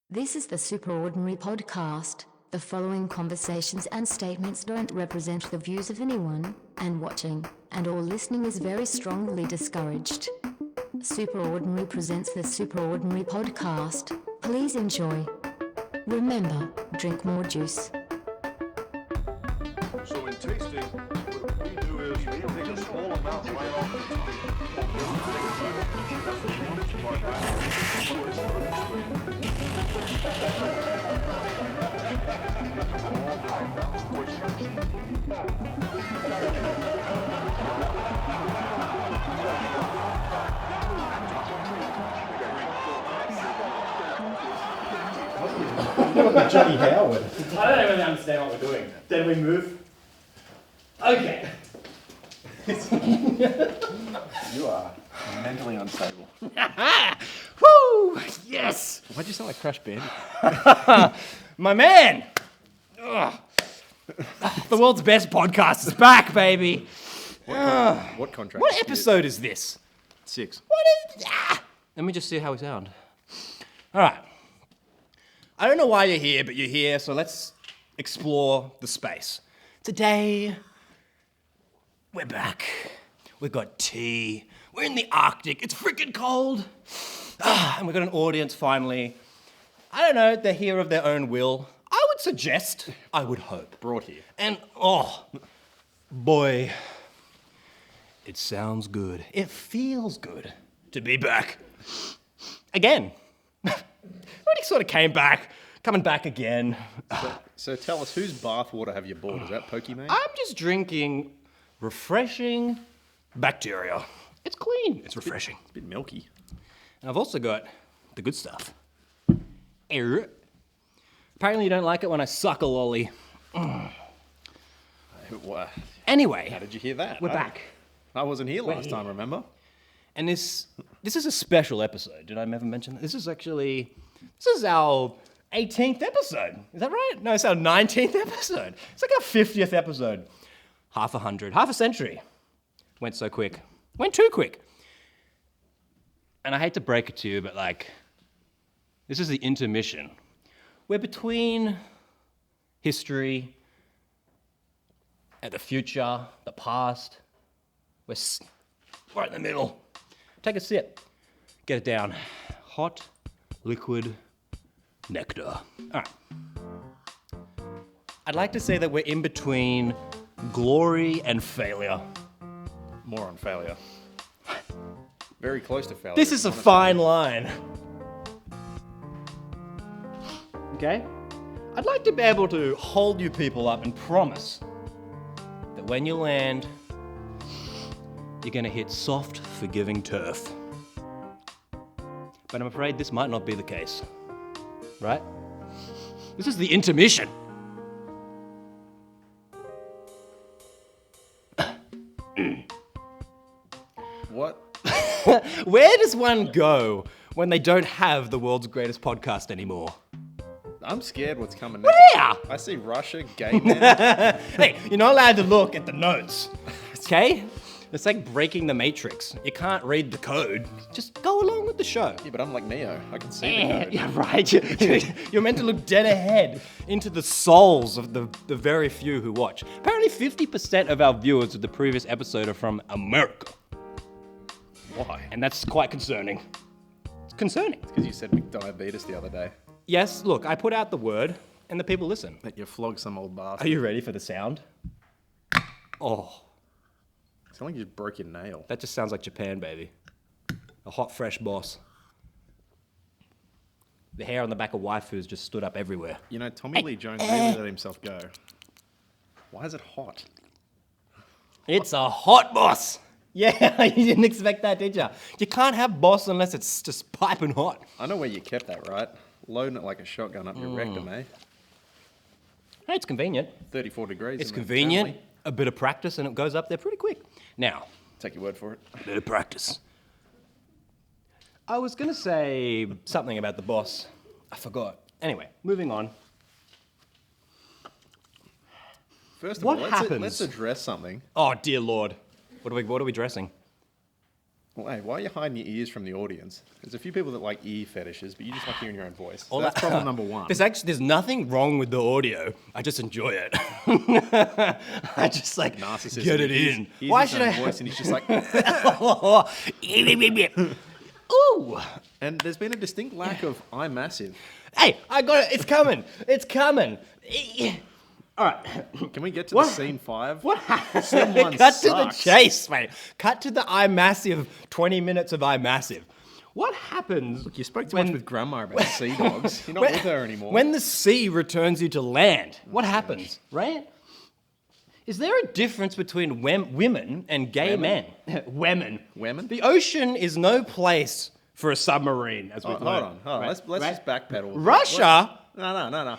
This is the Superordinary Podcast. The following conversations and statements don't represent the views of anyone, and watching and or listening is very strongly discouraged. Superordinary presents the Superordinary Podcast. Please enjoy. Remember, drink more juice. So in tasting, what we do is we take a small amount right off the top. That's what Johnny Howard. I don't really understand what we're doing. Then we move. Okay. You are mentally unstable. Woo! Yes! Why'd you sound like Crash Bandicoot? My man! Ugh. The world's best podcast is back, baby. What contract? What episode is this? 6. Let me just see how we sound. All right. I don't know why you're here, but you're here, so let's explore the space. Today, we're back. We've got tea. We're in the Arctic. It's freaking cold. And we've got an audience finally. I don't know, they're here of their own will. I would suggest, I would hope. Brought here. And, oh, boy, it sounds good. It feels good to be back. Again. Already sort of came back, coming back again. So tell us, whose bathwater have you bought? Is that Pokemon? I'm just drinking refreshing bacteria. It's clean. It's refreshing. It's a bit milky. And I've also got the good stuff. Apparently you don't like it when I suck a lolly. How Anyway, did you hear that? we're back. I wasn't here last time, remember? And this is a special episode. Did I ever mention that? This is our 18th episode. Is that right? No, it's our 19th episode. It's like our 50th episode. Half a century. Went so quick. Went too quick. And I hate to break it to you, but this is the intermission. We're between history and the future, the past. We're right in the middle. Take a sip. Get it down. Hot, liquid nectar. All right. I'd like to say that we're in between glory and failure. More on failure. Very close to failure. This is a fine line. Okay? I'd like to be able to hold you people up and promise that when you land, you're gonna hit soft, forgiving turf. But I'm afraid this might not be the case. Right? This is the intermission. What? Where does one go when they don't have the world's greatest podcast anymore? I'm scared what's coming next. Where? I see Russia, gay men. Hey, you're not allowed to look at the notes. Okay? It's like breaking the Matrix. You can't read the code. Just go along with the show. Yeah, but I'm like Neo. I can see the code. Yeah, right. You're meant to look dead ahead into the souls of the very few who watch. Apparently 50% of our viewers of the previous episode are from America. Why? And that's quite concerning. It's concerning. Because you said McDiabetes the other day. Yes, look, I put out the word and the people listen. That you flogged some old bastard. Are you ready for the sound? Oh, It's like you just broke your nail. that just sounds like Japan, baby. A hot, fresh boss. The hair on the back of waifus just stood up everywhere. You know, Tommy Lee Jones really let himself go. Why is it hot? It's a hot boss. Yeah, you didn't expect that, did you? You can't have boss unless it's just piping hot. I know where you kept that, right? Loading it like a shotgun up your rectum, eh? Hey, it's convenient. 34 degrees. It's isn't it? convenient, Friendly. a bit of practice, and it goes up there pretty quick. Now, Take your word for it. a bit of practice. I was going to say something about the boss. I forgot. Anyway, moving on. First of What all, happens? let's address something. Oh, dear Lord. What are we dressing? Well, hey, why are you hiding your ears from the audience? There's a few people that like ear fetishes, but you just like hearing your own voice. So All that's that- problem number one. There's nothing wrong with the audio. I just enjoy it. I just like Narcissism. get it in. He's Why his should own I? voice, and he's just like. Ooh. And there's been a distinct lack of I'm massive. Hey, I got it. It's coming. It's coming. All right. Can we get to What? the scene 5? What Scene 1 Cut sucks. to the chase, mate. Cut to the I'm massive. 20 minutes of I'm massive. What happens? You spoke too much with Grandma about sea dogs. You're not with her anymore. When the sea returns you to land, what happens, right? Is there a difference between women and gay men? Women. Women? The ocean is no place for a submarine, as we've Hold learned. on, hold on. right? Let's Right? just backpedal. a bit. Russia. No.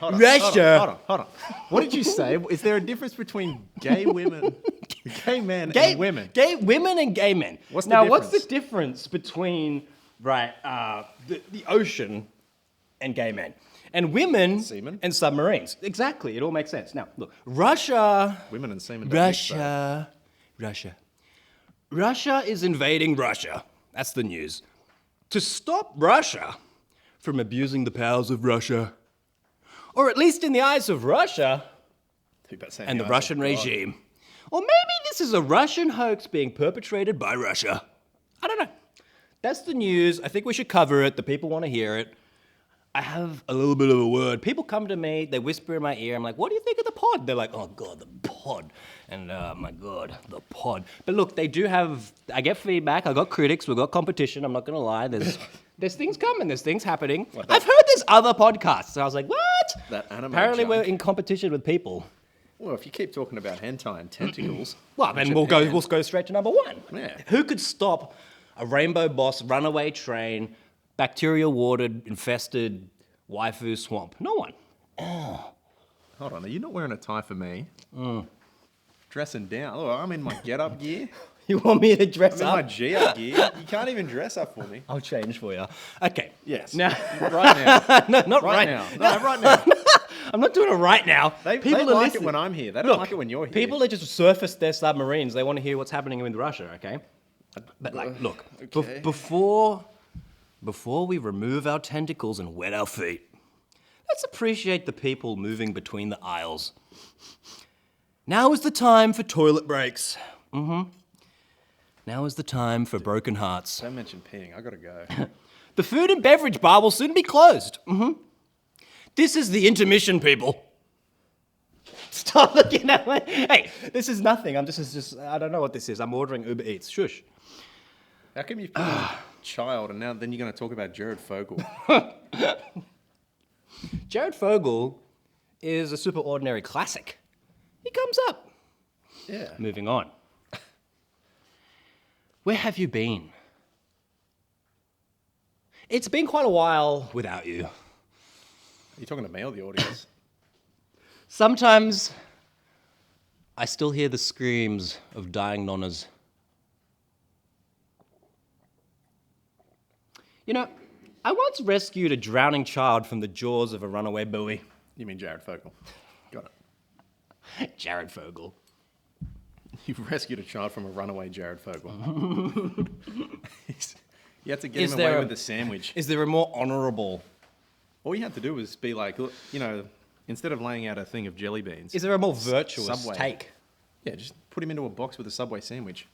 Hold on. Russia. Hold on. What did you say? Is there a difference between gay women, gay men, Gay and women? Gay women and gay men. What's the now, what's the difference? difference between the ocean and gay men? And women Seamen? and submarines. Exactly. It all makes sense. Now, look, Russia. Women and semen. don't mix, though. Russia is invading Russia. That's the news. To stop Russia from abusing the powers of Russia, or at least in the eyes of Russia Too bad saying and the eyes Russian of God. regime. Or maybe this is a Russian hoax being perpetrated by Russia. I don't know. That's the news. I think we should cover it. The people want to hear it. I have a little bit of a word. People come to me, they whisper in my ear. I'm like, what do you think of the pod? They're like, oh, God, the pod. And my God, the pod. But look, they do have, I get feedback. I got critics. We've got competition. I'm not going to lie. There's things coming. There's things happening. I've heard there's other podcasts. And I was like, what? That anime Apparently junk. we're in competition with people. Well, if you keep talking about hentai and tentacles, Well, then Japan- we'll go straight to number one. Yeah. Who could stop a rainbow boss runaway train, bacteria watered, infested waifu swamp? No one. Hold on, are you not wearing a tie for me? Dressing down. Look, I'm in my get-up gear. You want me to dress I'm in my up? G-up gear. You can't even dress up for me. I'll change for you. Okay. Yes. Now, Right now. no, not Right right, now. No, right now. I'm not doing it right now. They are like it listening. when I'm here. They don't Look, like it when you're here. People that just surfaced their submarines, they want to hear what's happening with Russia, okay? But like, look, Okay. before we remove our tentacles and wet our feet, let's appreciate the people moving between the aisles. Now is the time for toilet breaks. Now is the time for broken hearts. Don't mention peeing. I gotta go. The food and beverage bar will soon be closed. This is the intermission, people. Stop looking at me. Hey, this is nothing. I don't know what this is. I'm ordering Uber Eats. Shush. How come you've put a child and then you're going to talk about Jared Fogle? Jared Fogle is a super ordinary classic. He comes up. Yeah. Moving on. Where have you been? It's been quite a while without you. Are you talking to me or the audience? Sometimes I still hear the screams of dying nonnas. You know, I once rescued a drowning child from the jaws of a runaway buoy. You mean Jared Fogle. Got it. Jared Fogle. You've rescued a child from a runaway Jared Fogle. You had to get Is him there away a- with the sandwich. Is there a more honourable... All you had to do was be like, look, you know, instead of laying out a thing of jelly beans. Is there a more virtuous Subway. take? Yeah, just put him into a box with a Subway sandwich.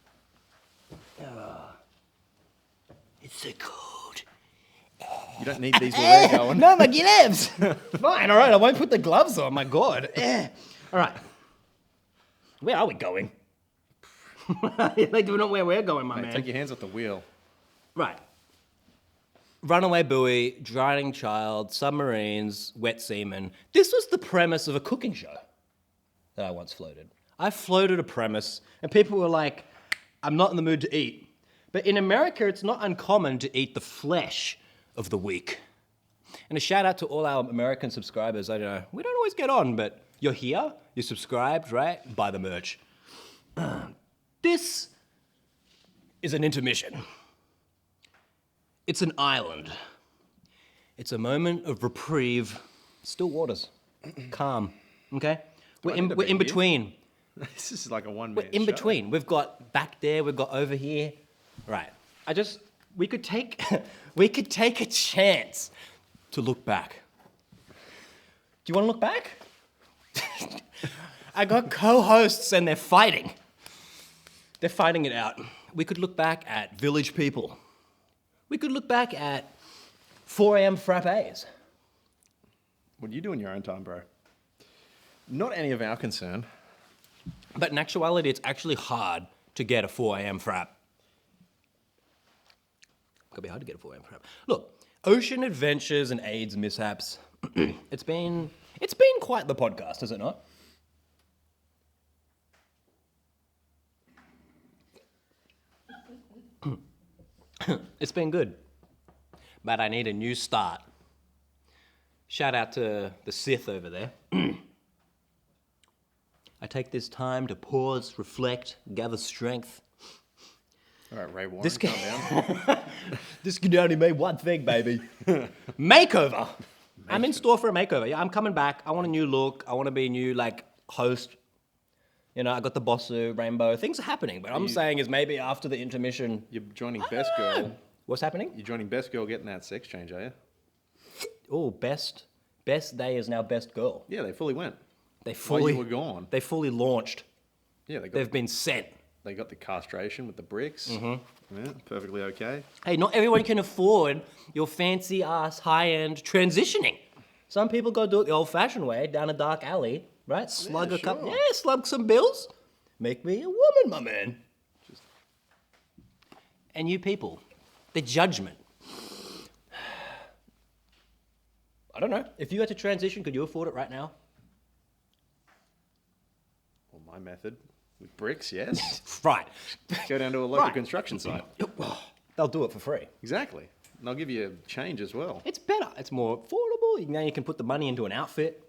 It's so cold. You don't need these while they're going. No, my gloves. Fine, all right, I won't put the gloves on, my God. All right. Where are we going? They do not where we're going, my Mate, man. take your hands off the wheel. Right. Runaway buoy, drowning child, submarines, wet seamen. This was the premise of a cooking show that I once floated. I floated a premise, and people were like, I'm not in the mood to eat. But in America, it's not uncommon to eat the flesh of the weak. And a shout out to all our American subscribers. I don't know, we don't always get on, but you're here, you're subscribed, right? Buy the merch. This is an intermission. It's an island. It's a moment of reprieve, still waters, calm, okay? We're I need to in be here? between. This is like a one-man We're in show. between. We've got back there, we've got over here. Right. we could take a chance to look back. Do you want to look back? I got co-hosts and they're fighting. They're fighting it out. We could look back at village people. We could look back at 4 a.m. frappes. What do you do in your own time, bro? Not any of our concern. But in actuality, it's actually hard to get a 4 a.m. frap. Could be hard to get a 4 a.m. frap. Look, ocean adventures and AIDS mishaps. It's been quite the podcast, has it not? It's been good. But I need a new start. Shout out to the Sith over there. I take this time to pause, reflect, gather strength. All right, Ray Warren, This calm down. This can only mean one thing, baby. Makeover. I'm in store for a makeover. Yeah, I'm coming back. I want a new look. I want to be a new, host. You know, I got the Bossu, Rainbow. Things are happening. But I'm saying is maybe after the intermission... You're joining Best Girl. What's happening? You're joining Best Girl getting that sex change, are you? Oh, best day is now best girl. Yeah, they fully went. They While fully... you were gone. They fully launched. Yeah, They've been sent. They got the castration with the bricks. Mm-hmm. Yeah, perfectly okay. Hey, not everyone can afford your fancy-ass, high-end transitioning. Some people go do it the old-fashioned way, down a dark alley, right? Slug Yeah, a cup. sure. Yeah, slug some bills. Make me a woman, my man. And you people, the judgment. I don't know. If you had to transition, could you afford it right now? Well, my method with bricks, yes. Right. Go down to a local Right. construction site. They'll do it for free. Exactly. And they'll give you a change as well. It's better. It's more affordable. Now you can put the money into an outfit.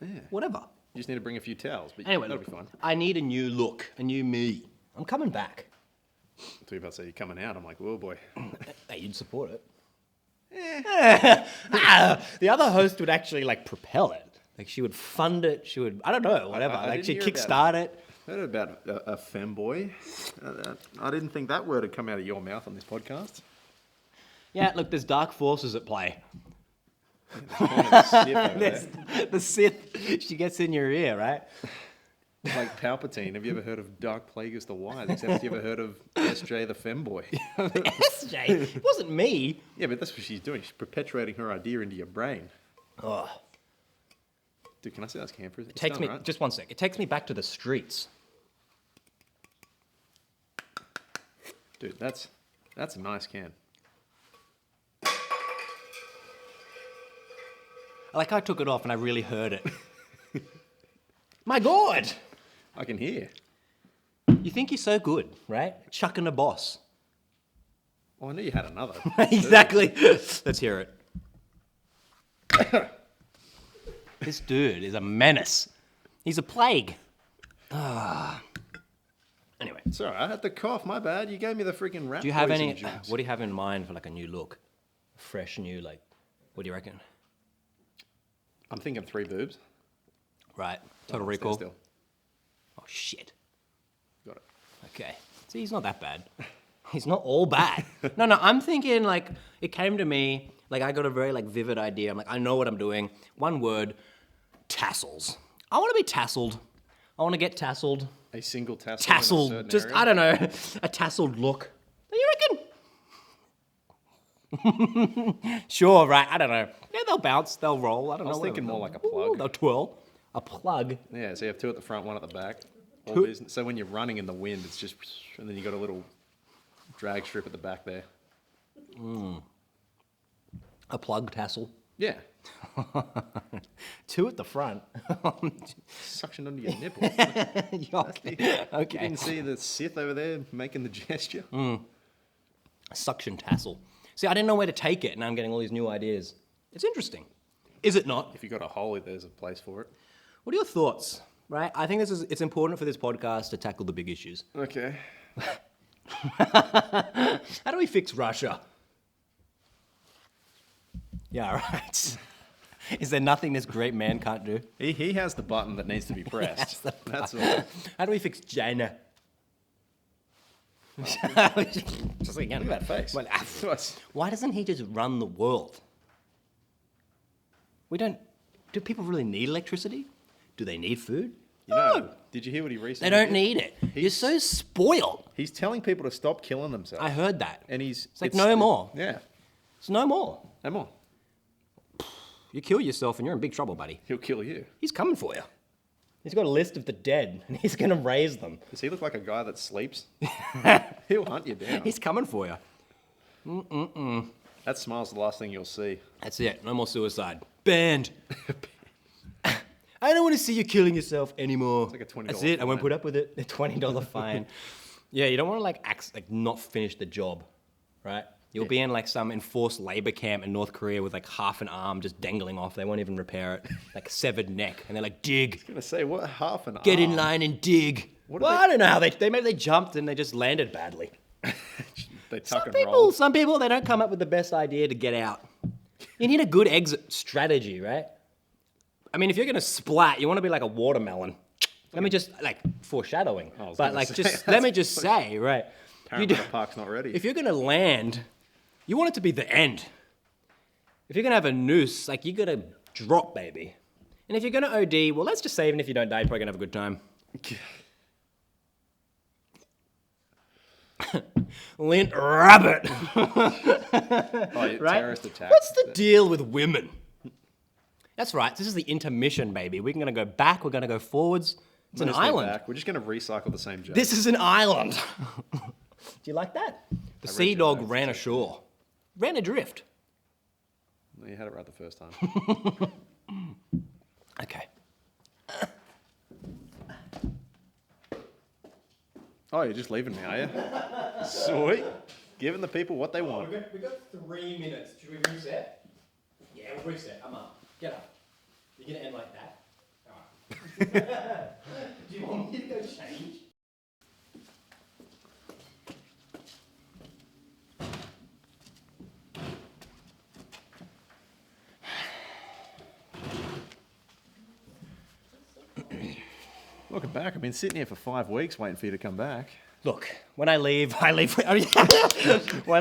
Yeah. Whatever. You just need to bring a few towels, but Anyway, that'll look, be fine. I need a new look, a new me. I'm coming back. Until you about to say you're coming out, I'm like, oh boy. Hey, you'd support it. The other host would actually propel it. Like she would fund it. She would, I don't know, whatever. I She'd didn't hear kickstart it. Heard about a femboy. I didn't think that word had come out of your mouth on this podcast. Yeah, look, there's dark forces at play. Sniff over there. The Sith, she gets in your ear, right? Like Palpatine. Have you ever heard of Dark Plagueis the Wise? Except have you ever heard of SJ the femboy? SJ, it wasn't me. Yeah, but that's what she's doing. She's perpetuating her idea into your brain. Oh, Dude, can I see those campers? it takes me, just one sec. It takes me back to the streets. Dude, that's a nice can. Like I took it off and I really heard it. My God! I can hear. You think you're so good, right? Chucking a boss. Oh, I knew you had another. Exactly. Let's hear it. This dude is a menace. He's a plague. Anyway, Sorry, I had the cough. My bad. You gave me the freaking rat do you have poison any? juice. What do you have in mind for a new look? A fresh new what do you reckon? I'm thinking 3 boobs. Right. Total Stay Recall. still. Oh shit. Got it. Okay. See, he's not that bad. He's not all bad. No, I'm thinking it came to me, I got a very vivid idea. I'm I know what I'm doing. One word, tassels. I want to be tasseled. I want to get tasseled. A single tassel. in a Tasseled. certain Just, area. I don't know, a tasseled look. You reckon? Sure, right. I don't know. Yeah, they'll bounce. They'll roll. I don't know. was thinking whatever. more like a plug. They'll twirl. A plug. Yeah, so you have 2 at the front, 1 at the back. All Two- business. So when you're running in the wind, it's just, and then you got a little drag strip at the back there. A plug tassel. Yeah, 2 at the front. suction under your nipple. Okay. You didn't see the Sith over there making the gesture? Suction tassel. See, I didn't know where to take it, and now I'm getting all these new ideas. It's interesting. Is it not? If you got a hole, there's a place for it. What are your thoughts? Right? I think it's important for this podcast to tackle the big issues. Okay. How do we fix Russia? Yeah, right. Is there nothing this great man can't do? He has the button that needs to be pressed. That's all. How do we fix China? Just again, Look at that face. Well, why doesn't he just run the world? We don't. Do people really need electricity? Do they need food? No. Did you hear what he recently They don't did? need it. You're so spoiled. He's telling people to stop killing themselves. I heard that. And he's... It's like, no more. Yeah. It's no more. No more. You kill yourself and you're in big trouble, buddy. He'll kill you. He's coming for you. He's got a list of the dead and he's going to raise them. Does he look like a guy that sleeps? He'll hunt you down. He's coming for you. That smile's the last thing you'll see. That's it. No more suicide. Banned. I don't want to see you killing yourself anymore. It's like a $20 That's it. I won't fine. put up with it. A $20 fine. Yeah, you don't want to not finish the job, right? You'll be in like some enforced labor camp in North Korea with like half an arm just dangling off. They won't even repair it. Like a severed neck. And they're like, dig. I'm going to say, what, half an Get in arm? line and dig. What Well, are I don't know how maybe they jumped and they just landed badly. They tuck Some and roll. people, they don't come up with the best idea to get out. You need a good exit strategy, right? I mean, if you're gonna splat, you want to be like a watermelon. Let me just like foreshadowing, I was but gonna like say, just let me just say, right? Parramatta Park's not ready. If you're gonna land, you want it to be the end. If you're gonna have a noose, like you gotta drop, baby. And if you're gonna OD, well, let's just say even if you don't die, you're probably gonna have a good time. Lint rabbit. Oh, Right? terrorist attack. What's the deal with women? That's right. This is the intermission, baby. We're going to go back. We're going to go forwards. It's an Mostly island. back. We're just going to recycle the same joke. This is an island. Do you like that? The sea your dog notes. ran ashore. Ran adrift. No, you had it right the first time. Okay. Oh, you're just leaving me, are you? Sweet. Giving the people what they want. We've got 3 minutes. Should we reset? Yeah, we'll reset. I'm up. Get up. You're going to end like that? All right. Do you want me to go change? Welcome back. I've been sitting here for 5 weeks waiting for you to come back. Look, when I leave, when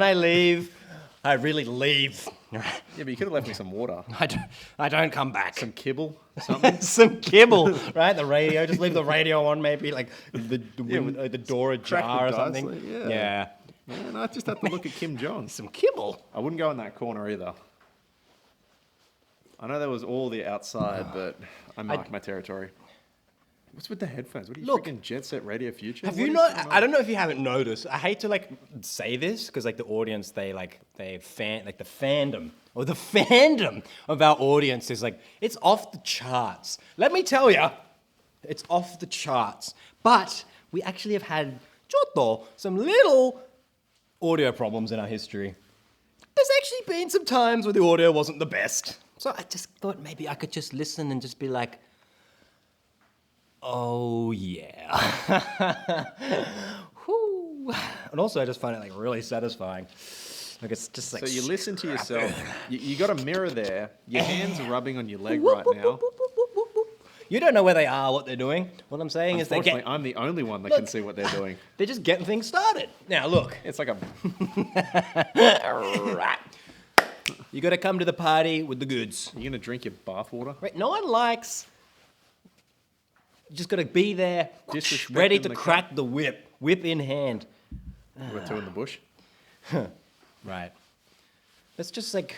I leave, I really leave. Yeah, but you could have left me some water. I don't come back. Some kibble, something. Some kibble, right? The radio, just leave the radio on, maybe like the door crack ajar or the dice, something. like, yeah. Yeah. Man, I just have to look at Kim Jong. Some kibble. I wouldn't go in that corner either. I know there was all the outside, but I marked my territory. What's with the headphones? What are you Look, freaking Jet Set Radio Future? Have What you is not? going on? I don't know if you haven't noticed. I hate to like say this because like the audience, the fandom of our audience is like it's off the charts. Let me tell you, it's off the charts. But we actually have had some little audio problems in our history. There's actually been some times where the audio wasn't the best. So I just thought maybe I could just listen and just be like, oh yeah. Whew. And also I just find it like really satisfying. Like it's just like So you listen to yourself. You got a mirror there. Your hands are rubbing on your leg right now. You don't know where they are, what they're doing. What I'm saying is Unfortunately, I'm the only one that can see what they're doing. they're just getting things started. Now look, It's like a... you got to come to the party with the goods. You gonna drink your bath water? Right? No one likes. You just got to be there, Disrespecting ready to the crack the whip in hand. We're two in the bush. Right. It's just like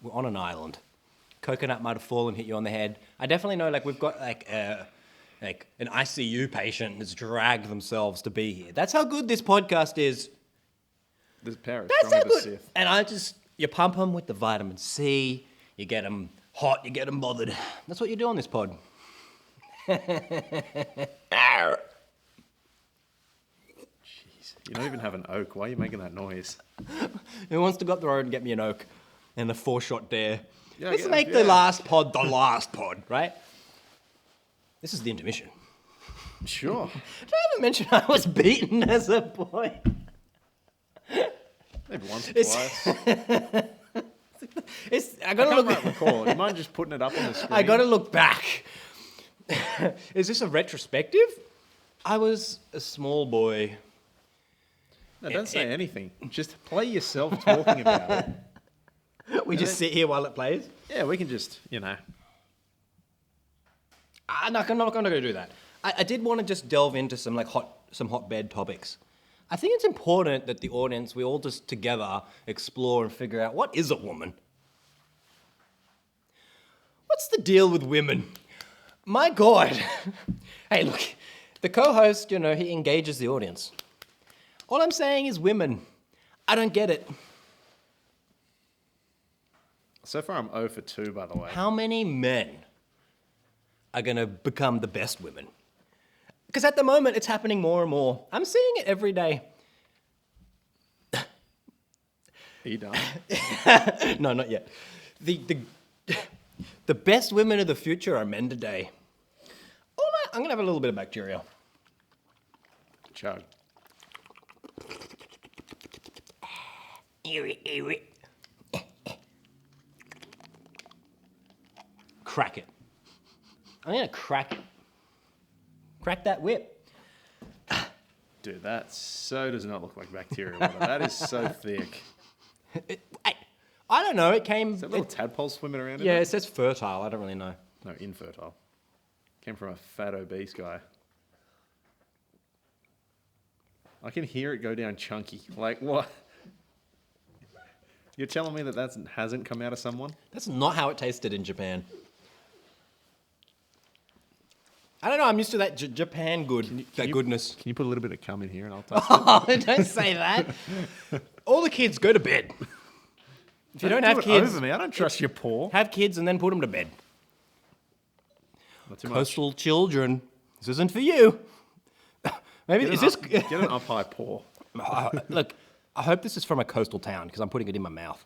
we're on an island. Coconut might have fallen, hit you on the head. I definitely know, like we've got like an ICU patient that's dragged themselves to be here. That's how good this podcast is. This power is That's strong how as a good. Sith. And you pump them with the vitamin C. You get them hot. You get them bothered. That's what you do on this pod. You don't even have an oak. Why are you making that noise? Who wants to go up the road and get me an oak and a 4-shot dare? Yeah, Let's yeah, make yeah. the last pod the last pod, right? This is the intermission. Sure. Did I ever mention I was beaten as a boy? Maybe once or It's- twice. I I gotta can't look. recall. Do you mind just putting it up on the screen? I gotta look back. Is this a retrospective? I was a small boy No, don't say anything. Just play yourself talking about it. We just sit here while it plays? Yeah, we can just, No, I'm not going to do that. I did want to just delve into some hotbed topics. I think it's important that the audience, we all just together explore and figure out, what is a woman? What's the deal with women? My God. Hey, look, the co-host, he engages the audience. All I'm saying is women. I don't get it. So far, I'm 0 for 2, by the way. How many men are going to become the best women? Because at the moment, it's happening more and more. I'm seeing it every day. Are you done? No, not yet. The best women of the future are men today. I'm going to have a little bit of bacteria. Chug. Crack it. I'm going to crack it. Crack that whip. Dude, that so does not look like bacteria water. That is so thick. I don't know. It came. Is that little tadpole swimming around in Yeah, it? it says fertile. I don't really know. No, infertile. Came from a fat, obese guy. I can hear it go down chunky. Like, what? You're telling me that hasn't come out of someone? That's not how it tasted in Japan. I don't know. I'm used to that Japan goodness. Can you put a little bit of cum in here and I'll touch it? Don't say that. All the kids go to bed. If you don't have do it kids, over me. I don't trust your paw. have kids and then put them to bed. Not too much. Coastal children, this isn't for you. Maybe Get is an this? up, get an up high paw. Look, I hope this is from a coastal town because I'm putting it in my mouth.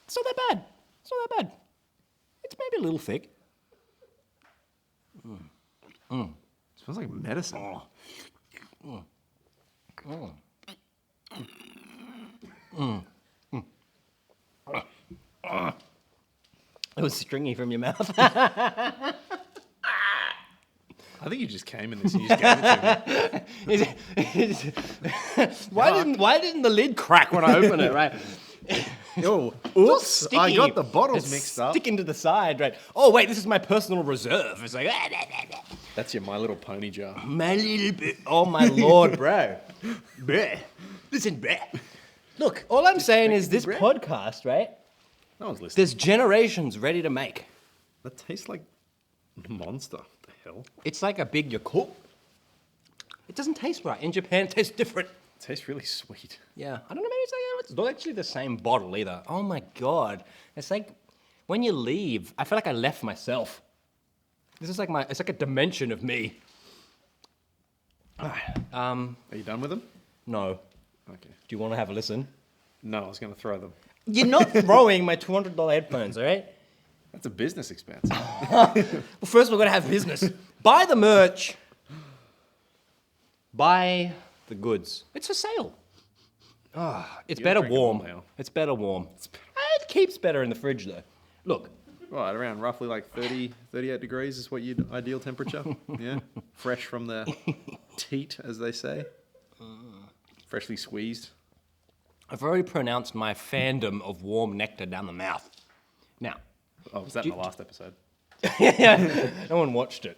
It's not that bad. It's not that bad. It's maybe a little thick. Smells like medicine. It was stringy from your mouth. I think you just came in this and you just gave it to me. Why didn't the lid crack when I opened it? Right. Oh, all oops. sticky. I got the bottles It's mixed up. sticking to the side, right? Oh wait, this is my personal reserve. It's like That's your My Little Pony jar. my little bit. Oh my lord, bro. Bruh. Listen, bruh. Look, all I'm saying is this podcast, right? No one's listening. There's generations ready to make. That tastes like Monster. What the hell? It's like a big Yakult. It doesn't taste right. In Japan, it tastes different. It tastes really sweet. Yeah, I don't know. Maybe it's not actually the same bottle either. Oh my god, it's like when you leave. I feel like I left myself. This is like it's like a dimension of me. Are you done with them? No. Okay. Do you want to have a listen? No, I was going to throw them. You're not throwing my $200 headphones, all right? That's a business expense. Well, first we're gonna have business. Buy the merch. Buy the goods. It's for sale. It's You're better drinking warm. warm ale. It's better warm. It keeps better in the fridge though. Look, Right, around roughly like 30, 38 degrees is what your ideal temperature. Yeah, fresh from the teat, as they say. Freshly squeezed. I've already pronounced my fandom of warm nectar down the mouth. Now, Oh, was that in the last episode? no one watched it.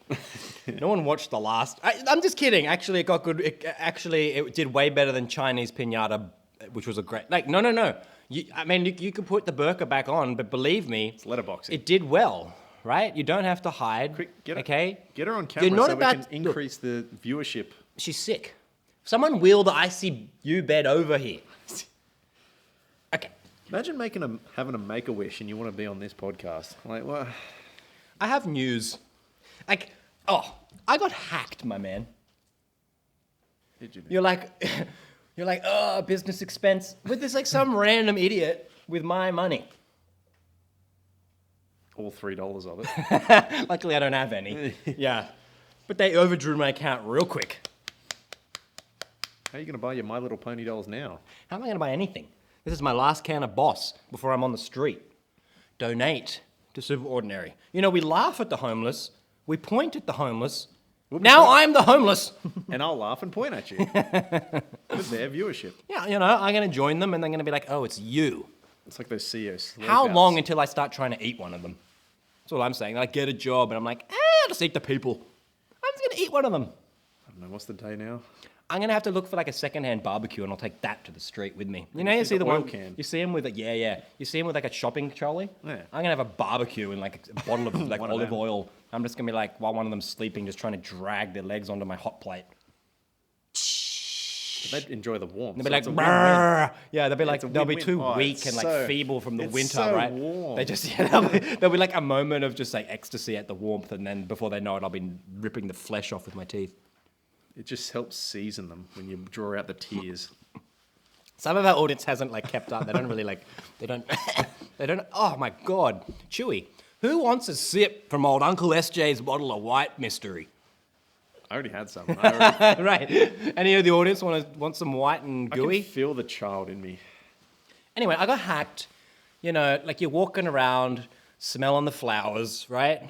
No one watched the last. I'm just kidding. Actually, it got good. It did way better than Chinese pinata, which was a great. Like, no. You could put the burqa back on, but believe me, It's letterboxing. it did well, right? You don't have to hide. Quick, get her, okay? Get her on camera You're not so about we can increase the viewership. She's sick. Someone wheel the ICU bed over here. Okay. Imagine having a make-a-wish and you want to be on this podcast. Like, what? I have news. Like, I got hacked, my man. Did you? You're like, oh, business expense. With this, like, some random idiot with my money. All $3 of it. Luckily, I don't have any. Yeah. But they overdrew my account real quick. How are you going to buy your My Little Pony dolls now? How am I going to buy anything? This is my last can of Boss before I'm on the street. Donate to Super Ordinary. You know, we laugh at the homeless, we point at the homeless, Now I'm the homeless. And I'll laugh and point at you. With their viewership. Yeah, I'm going to join them and they're going to be like, oh, it's you. It's like those CEOs. How long until I start trying to eat one of them? That's all I'm saying. I get a job and I'm like, I'll just eat the people. I'm just going to eat one of them. I don't know, what's the day now? I'm going to have to look for like a secondhand barbecue and I'll take that to the street with me. You see the oil one, can. you see him with you see him with like a shopping trolley? Yeah. I'm going to have a barbecue and like a bottle of like One of olive them. oil. I'm just going to be like, while one of them's sleeping, just trying to drag their legs onto my hot plate. They'd enjoy the warmth. They'll so be like, it's a win-win. "Brrr." Yeah, they'll be like, It's a they'll be win-win. too Oh, weak it's and like so- feeble from the it's winter, so right? warm. They just, there'll be like a moment of just like ecstasy at the warmth, and then before they know it, I'll be ripping the flesh off with my teeth. It just helps season them when you draw out the tears. Some of our audience hasn't like kept up. They don't really like, they don't, oh my God. Chewy, who wants a sip from old Uncle SJ's bottle of white mystery? I already had some. I Right. Any of the audience want some white and can gooey? feel the child in me. Anyway, I got hacked. Like you're walking around, smelling the flowers, right?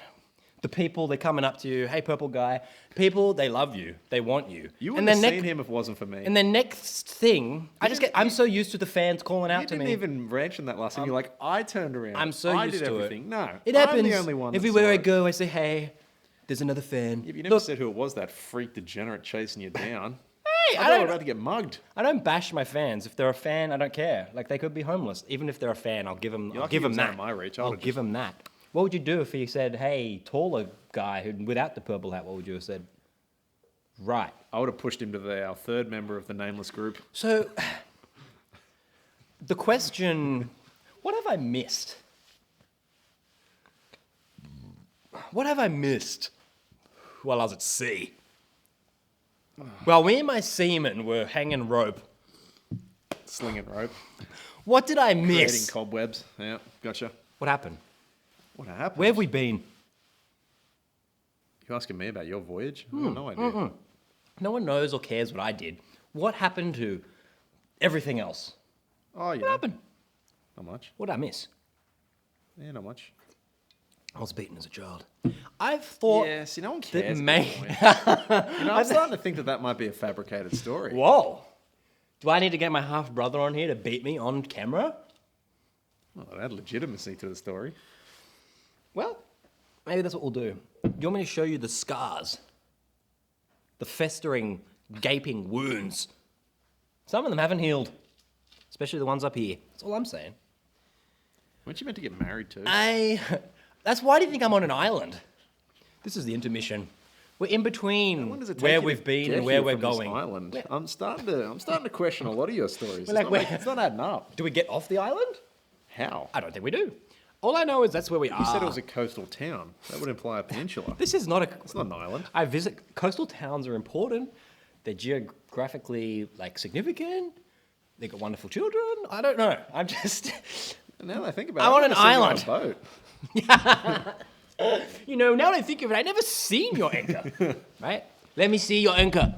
The people, they're coming up to you. Hey, purple guy. People, they love you. They want you. You and wouldn't then have seen him if it wasn't for me. And then next thing, I'm so used to the fans calling out You to didn't me. even mention that last time. You're like, I turned around. I'm so I used did to everything. it. No, It I'm happens. the only one. that Everywhere saw I it. go, I say, hey, there's another fan. Yeah, but you never Look, said who it was, that freak degenerate chasing you down. hey, I thought we were about to get mugged. I don't bash my fans. If they're a fan, I don't care. Like they could be homeless. Even if they're a fan, I'll give them. You're I'll lucky give he them was out that. of my reach. I I'll would've give them that. What would you do if he said, "Hey, taller guy who without the purple hat"? What would you have said? Right. I would have pushed him to our third member of the nameless group. So, the question: what have I missed? What have I missed while I was at sea? While me and my seamen were hanging rope, Slinging rope. what did I Creating miss? cobwebs. Yeah, gotcha. What happened? What happened? Where have we been? You asking me about your voyage? I have no idea. No one knows or cares what I did. What happened to everything else? Oh, yeah. What happened? Not much. What did I miss? Yeah, not much. I was beaten as a child. I've thought Yeah, see, no one that cares. I'm starting to think that might be a fabricated story. Whoa. Do I need to get my half brother on here to beat me on camera? Oh, that had legitimacy to the story. Well, maybe that's what we'll do. You want me to show you the scars? The festering, gaping wounds. Some of them haven't healed. Especially the ones up here. That's all I'm saying. Weren't you meant to get married too? That's why do you think I'm on an island? This is the intermission. We're in between When does it take where you to we've been get and where here we're from this going. Island? I'm starting to question a lot of your stories. It's, like, not, where- it's not adding up. Do we get off the island? How? I don't think we do. All I know is that's where we are. You said it was a coastal town. That would imply a peninsula. This is not a. It's not an island. I visit coastal towns are important. They're geographically significant. They got wonderful children. I don't know. I'm just. Now that I think about it, I'm on I've an never seen you on island. a boat. Now that I think of it, I never seen your anchor. Right? Let me see your anchor.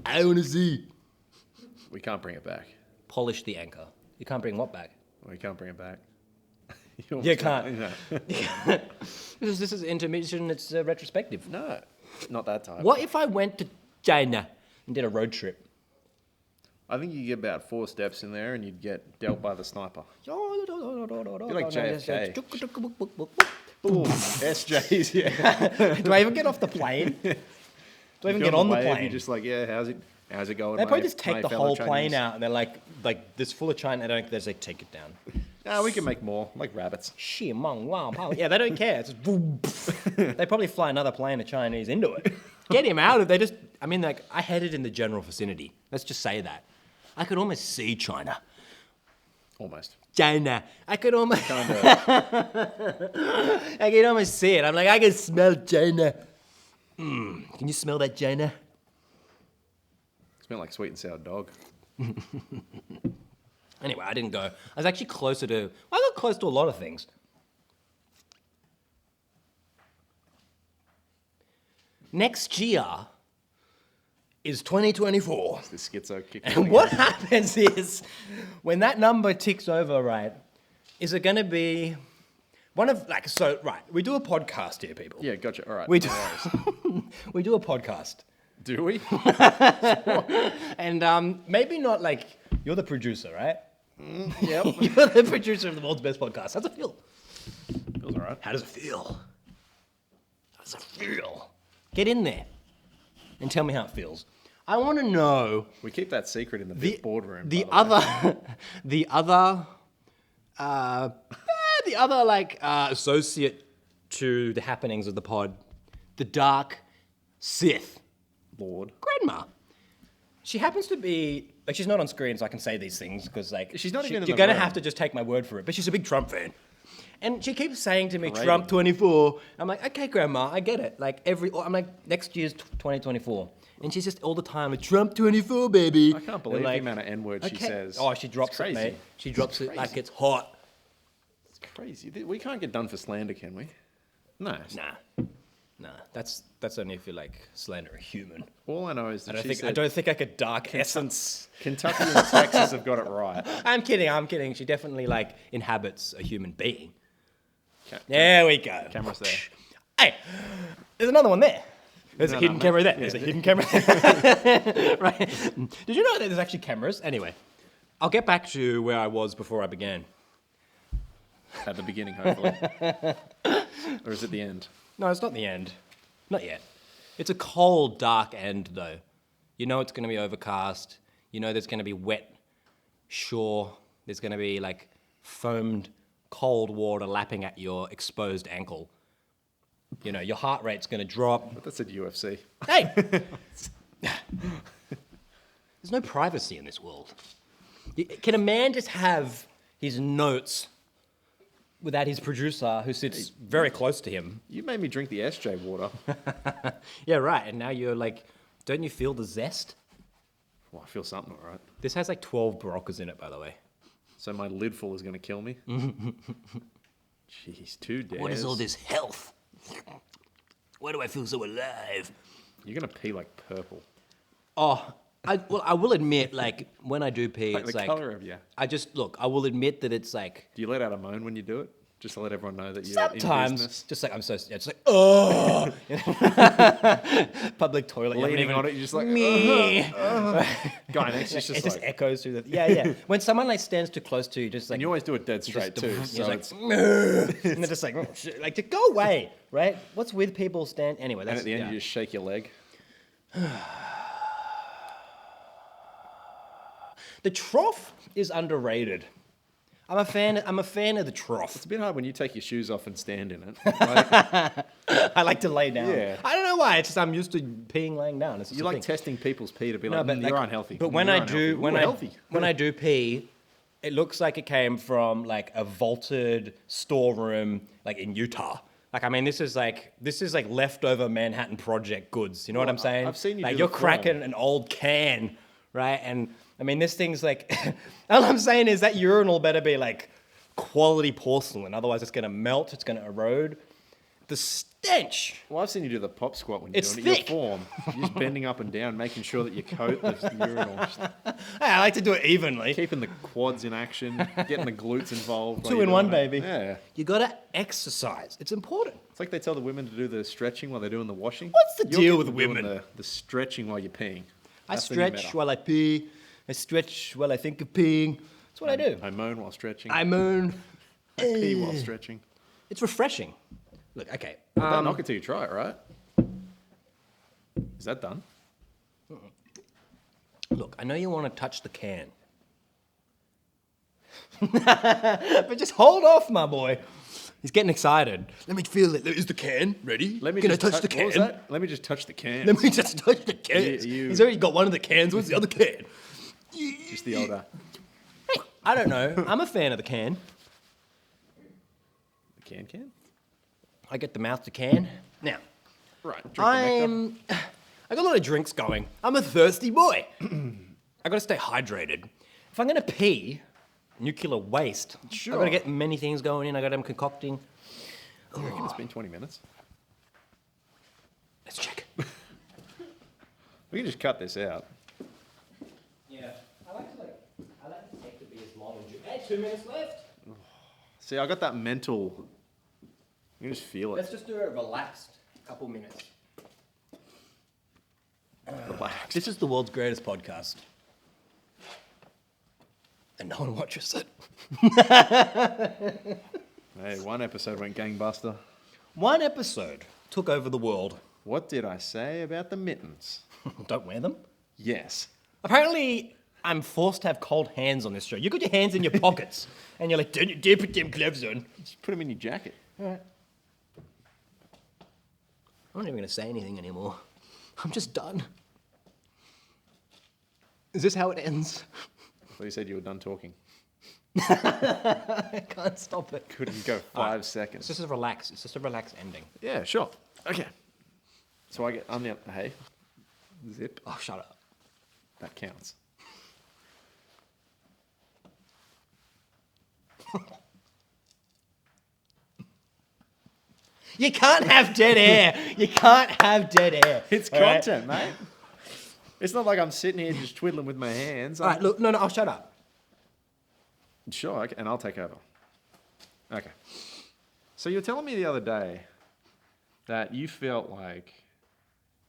I want to see. We can't bring it back. Polish the anchor. You can't bring what back? We can't bring it back. You can't. No. This is intermission. It's retrospective. No, not that time. What if I went to China and did a road trip? I think you get about 4 steps in there and you'd get dealt by the sniper. Be like JFK. Boom. SJs, yeah. Do I even get off the plane? Do I even get on the plane? You're just like, yeah, how's it going? They probably mate? just take My the fellow whole plane Chinese?" out and they're like this full of China. They don't. They say take it down. Nah, we can make more, like rabbits. Shit, mong, wow, pow. Yeah, they don't care. It's just boom. They probably fly another plane of Chinese into it. Get him out of. They just. I mean, I headed in the general vicinity. Let's just say that. I could almost see China. Almost. China. I could almost. Kinda. I can almost see it. I'm like, I can smell China. Can you smell that China? Smell like sweet and sour dog. Anyway, I didn't go. I was actually closer to. I got close to a lot of things. Next year is 2024. The schizo kick. And what happens is, when that number ticks over, right, is it going to be... we do a podcast here, people. Yeah, gotcha. All right. We do. no worries. We do a podcast. Do we? And maybe not like, you're the producer, right? Yep. You're the producer of the world's best podcast. How's it feel? Feels all right. How does it feel? How does it feel? Get in there and tell me how it feels. I want to know We keep that secret in the boardroom. the by the way. other, the other like associate to the happenings of the pod, the Dark Sith Lord. Grandma. She happens to be like, she's not on screen, so I can say these things because like She's not even in You're the gonna room. have to just take my word for it. But she's a big Trump fan, and she keeps saying to me, Parading. "Trump 24." I'm like, "Okay, Grandma, I get it." Like I'm like, next year's 2024, and she's just all the time like, "Trump 24, baby." I can't believe the amount of N-words she says. Oh, she drops It's it, crazy. mate. She drops it like crazy. it's hot. It's crazy. We can't get done for slander, can we? No. Nah. That's only if you like slander a human. All I know is that I she said don't think I could dark essence. Kentucky and Texas have got it right. I'm kidding. She definitely like inhabits a human being. Ca- There we go. Cameras there. Hey, there's another one there. There's a No, hidden mate. camera there. There's a hidden camera there. Right. Did you know that there's actually cameras? Anyway, I'll get back to where I was before I began. At the beginning, hopefully. Or is it the end? No, it's not the end. Not yet. It's a cold, dark end, though. You know it's going to be overcast. You know there's going to be wet shore. There's going to be, like, foamed, cold water lapping at your exposed ankle. You know, your heart rate's going to drop. But that's at UFC. Hey! There's no privacy in this world. Can a man just have his notes without his producer, who sits very close to him? You made me drink the SJ water. Yeah, right. And now you're like, don't you feel the zest? Well, I feel something, all right. This has like 12 Baroccas in it, by the way. So my lid full is going to kill me? Jeez, 2 days. What is all this health? Why do I feel so alive? You're going to pee like purple. Oh, I will admit, like, when I do pee, Like it's the like, colour of you. I will admit that it's like, Do you let out a moan when you do it? Just to let everyone know that you're in sometimes, business? just like, it's like, oh! Public toilet. you haven't Leaning even- on it, you're just like, me. guy next to you's It just just like... echoes through the, yeah. When someone like stands too close to you, just like, And you always do it dead straight too. just So like, it's, and they're just like, oh, shit. Like, to go away, right? What's with people stand, anyway, and that's, at the end, yeah. you just shake your leg. The trough is underrated. I'm a fan of the trough. It's a bit hard when you take your shoes off and stand in it. Like, I like to lay down. Yeah. I don't know why. It's just I'm used to peeing laying down. It's just you a like thing. testing people's pee to be No, like, but you're like- unhealthy. But when You're I unhealthy. do, when Ooh, I healthy. when I do pee, it looks like it came from like a vaulted storeroom, like in Utah. Like, I mean, this is like leftover Manhattan Project goods. You know what I'm saying? I've seen you Like, do you're the film. cracking an old can, right? And I mean, this thing's like, all I'm saying is that urinal better be like quality porcelain. Otherwise, it's gonna melt. It's gonna erode. The stench. Well, I've seen you do the pop squat when you're It's doing it. thick. Your form. You're just bending up and down, making sure that you coat the urinal. Just Hey, I like to do it evenly. keeping the quads in action, getting the glutes involved. while Two you're in one, doing it. baby. Yeah. You gotta exercise. It's important. It's like they tell the women to do the stretching while they're doing the washing. What's the You're deal with doing women? The stretching while you're peeing. I That's the new stretch meta. while I pee. I stretch while I think of peeing. That's what I do. I moan while stretching. I moan. I pee while stretching. It's refreshing. Look, okay. Don't knock it till you try it, right? Is that done? Look, I know you want to touch the can. But just hold off, my boy. He's getting excited. Let me feel it. Is the can ready? Let me Can just I touch the What was can? that? Let me just touch the can. Let me just touch the cans. You- He's already got one of the cans. What's the other can? Just the older. I don't know. I'm a fan of the can. The can? I get the mouth to can. Now, Right. Drink the nectar. I got a lot of drinks going. I'm a thirsty boy. I got to stay hydrated. If I'm going to pee, nuclear waste. I got Sure. to get many things going in. I got them concocting. I reckon it's been 20 minutes. Let's check. We can just cut this out. Yeah, I like to take to be as long as you. Hey, 2 minutes left. See, I got that mental You can just feel Let's it. just do a relaxed couple minutes. Relax. This is the world's greatest podcast. And no one watches it. Hey, one episode went gangbuster. One episode took over the world. What did I say about the mittens? Don't wear them. Yes. Apparently, I'm forced to have cold hands on this show. You got your hands in your pockets, and you're like, don't you dare put them gloves on. Just put them in your jacket. Alright. I'm not even going to say anything anymore. I'm just done. Is this how it ends? I thought you said you were done talking. I can't stop it. Couldn't go 5 seconds. It's just a relaxed. It's just a relaxed ending. Yeah, sure. Okay. So I'm the hey. Zip. Oh, shut up. That counts. You can't have dead air. You can't have dead air. It's All right? content, mate. It's not like I'm sitting here just twiddling with my hands. All right, look, no, I'll shut up. Sure, okay, and I'll take over. Okay. So you were telling me the other day that you felt like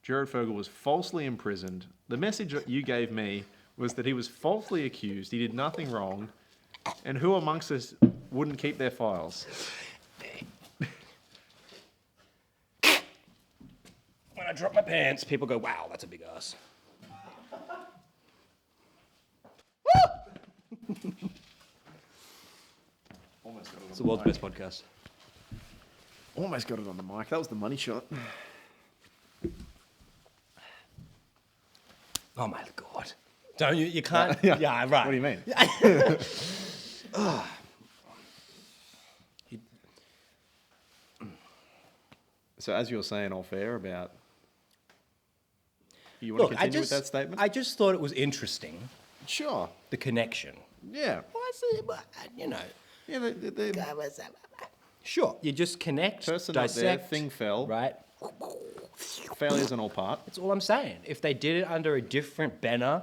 Jared Fogle was falsely imprisoned. The message that you gave me was that he was falsely accused, he did nothing wrong, and who amongst us wouldn't keep their files? When I drop my pants, people go, wow, that's a big ass. Almost got it on It's the world's best podcast. Almost got it on the mic. That was the money shot. Oh my God. Don't you? You can't. Yeah, right. What do you mean? So as you were saying all fair about... You want to continue with that statement? I just thought it was interesting, Sure. the connection. Yeah. You know. Yeah, the Sure, you just connect, person up there, dissect, thing fell. right? Failures on all part. That's all I'm saying. If they did it under a different banner,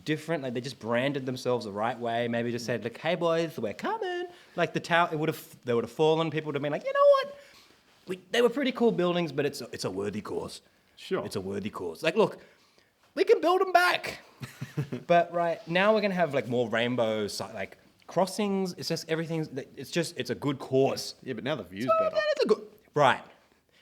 like they just branded themselves the right way, maybe just said, like, hey boys, we're coming. Like the tower, they would have fallen. People would have been like, you know what? They were pretty cool buildings, but it's a worthy cause. Sure. It's a worthy cause. Like, look, we can build them back. But right now we're gonna have like more rainbow, like crossings. It's just everything's. It's a good cause. Yeah, but now the view's Oh, better. man, it's a good. Right.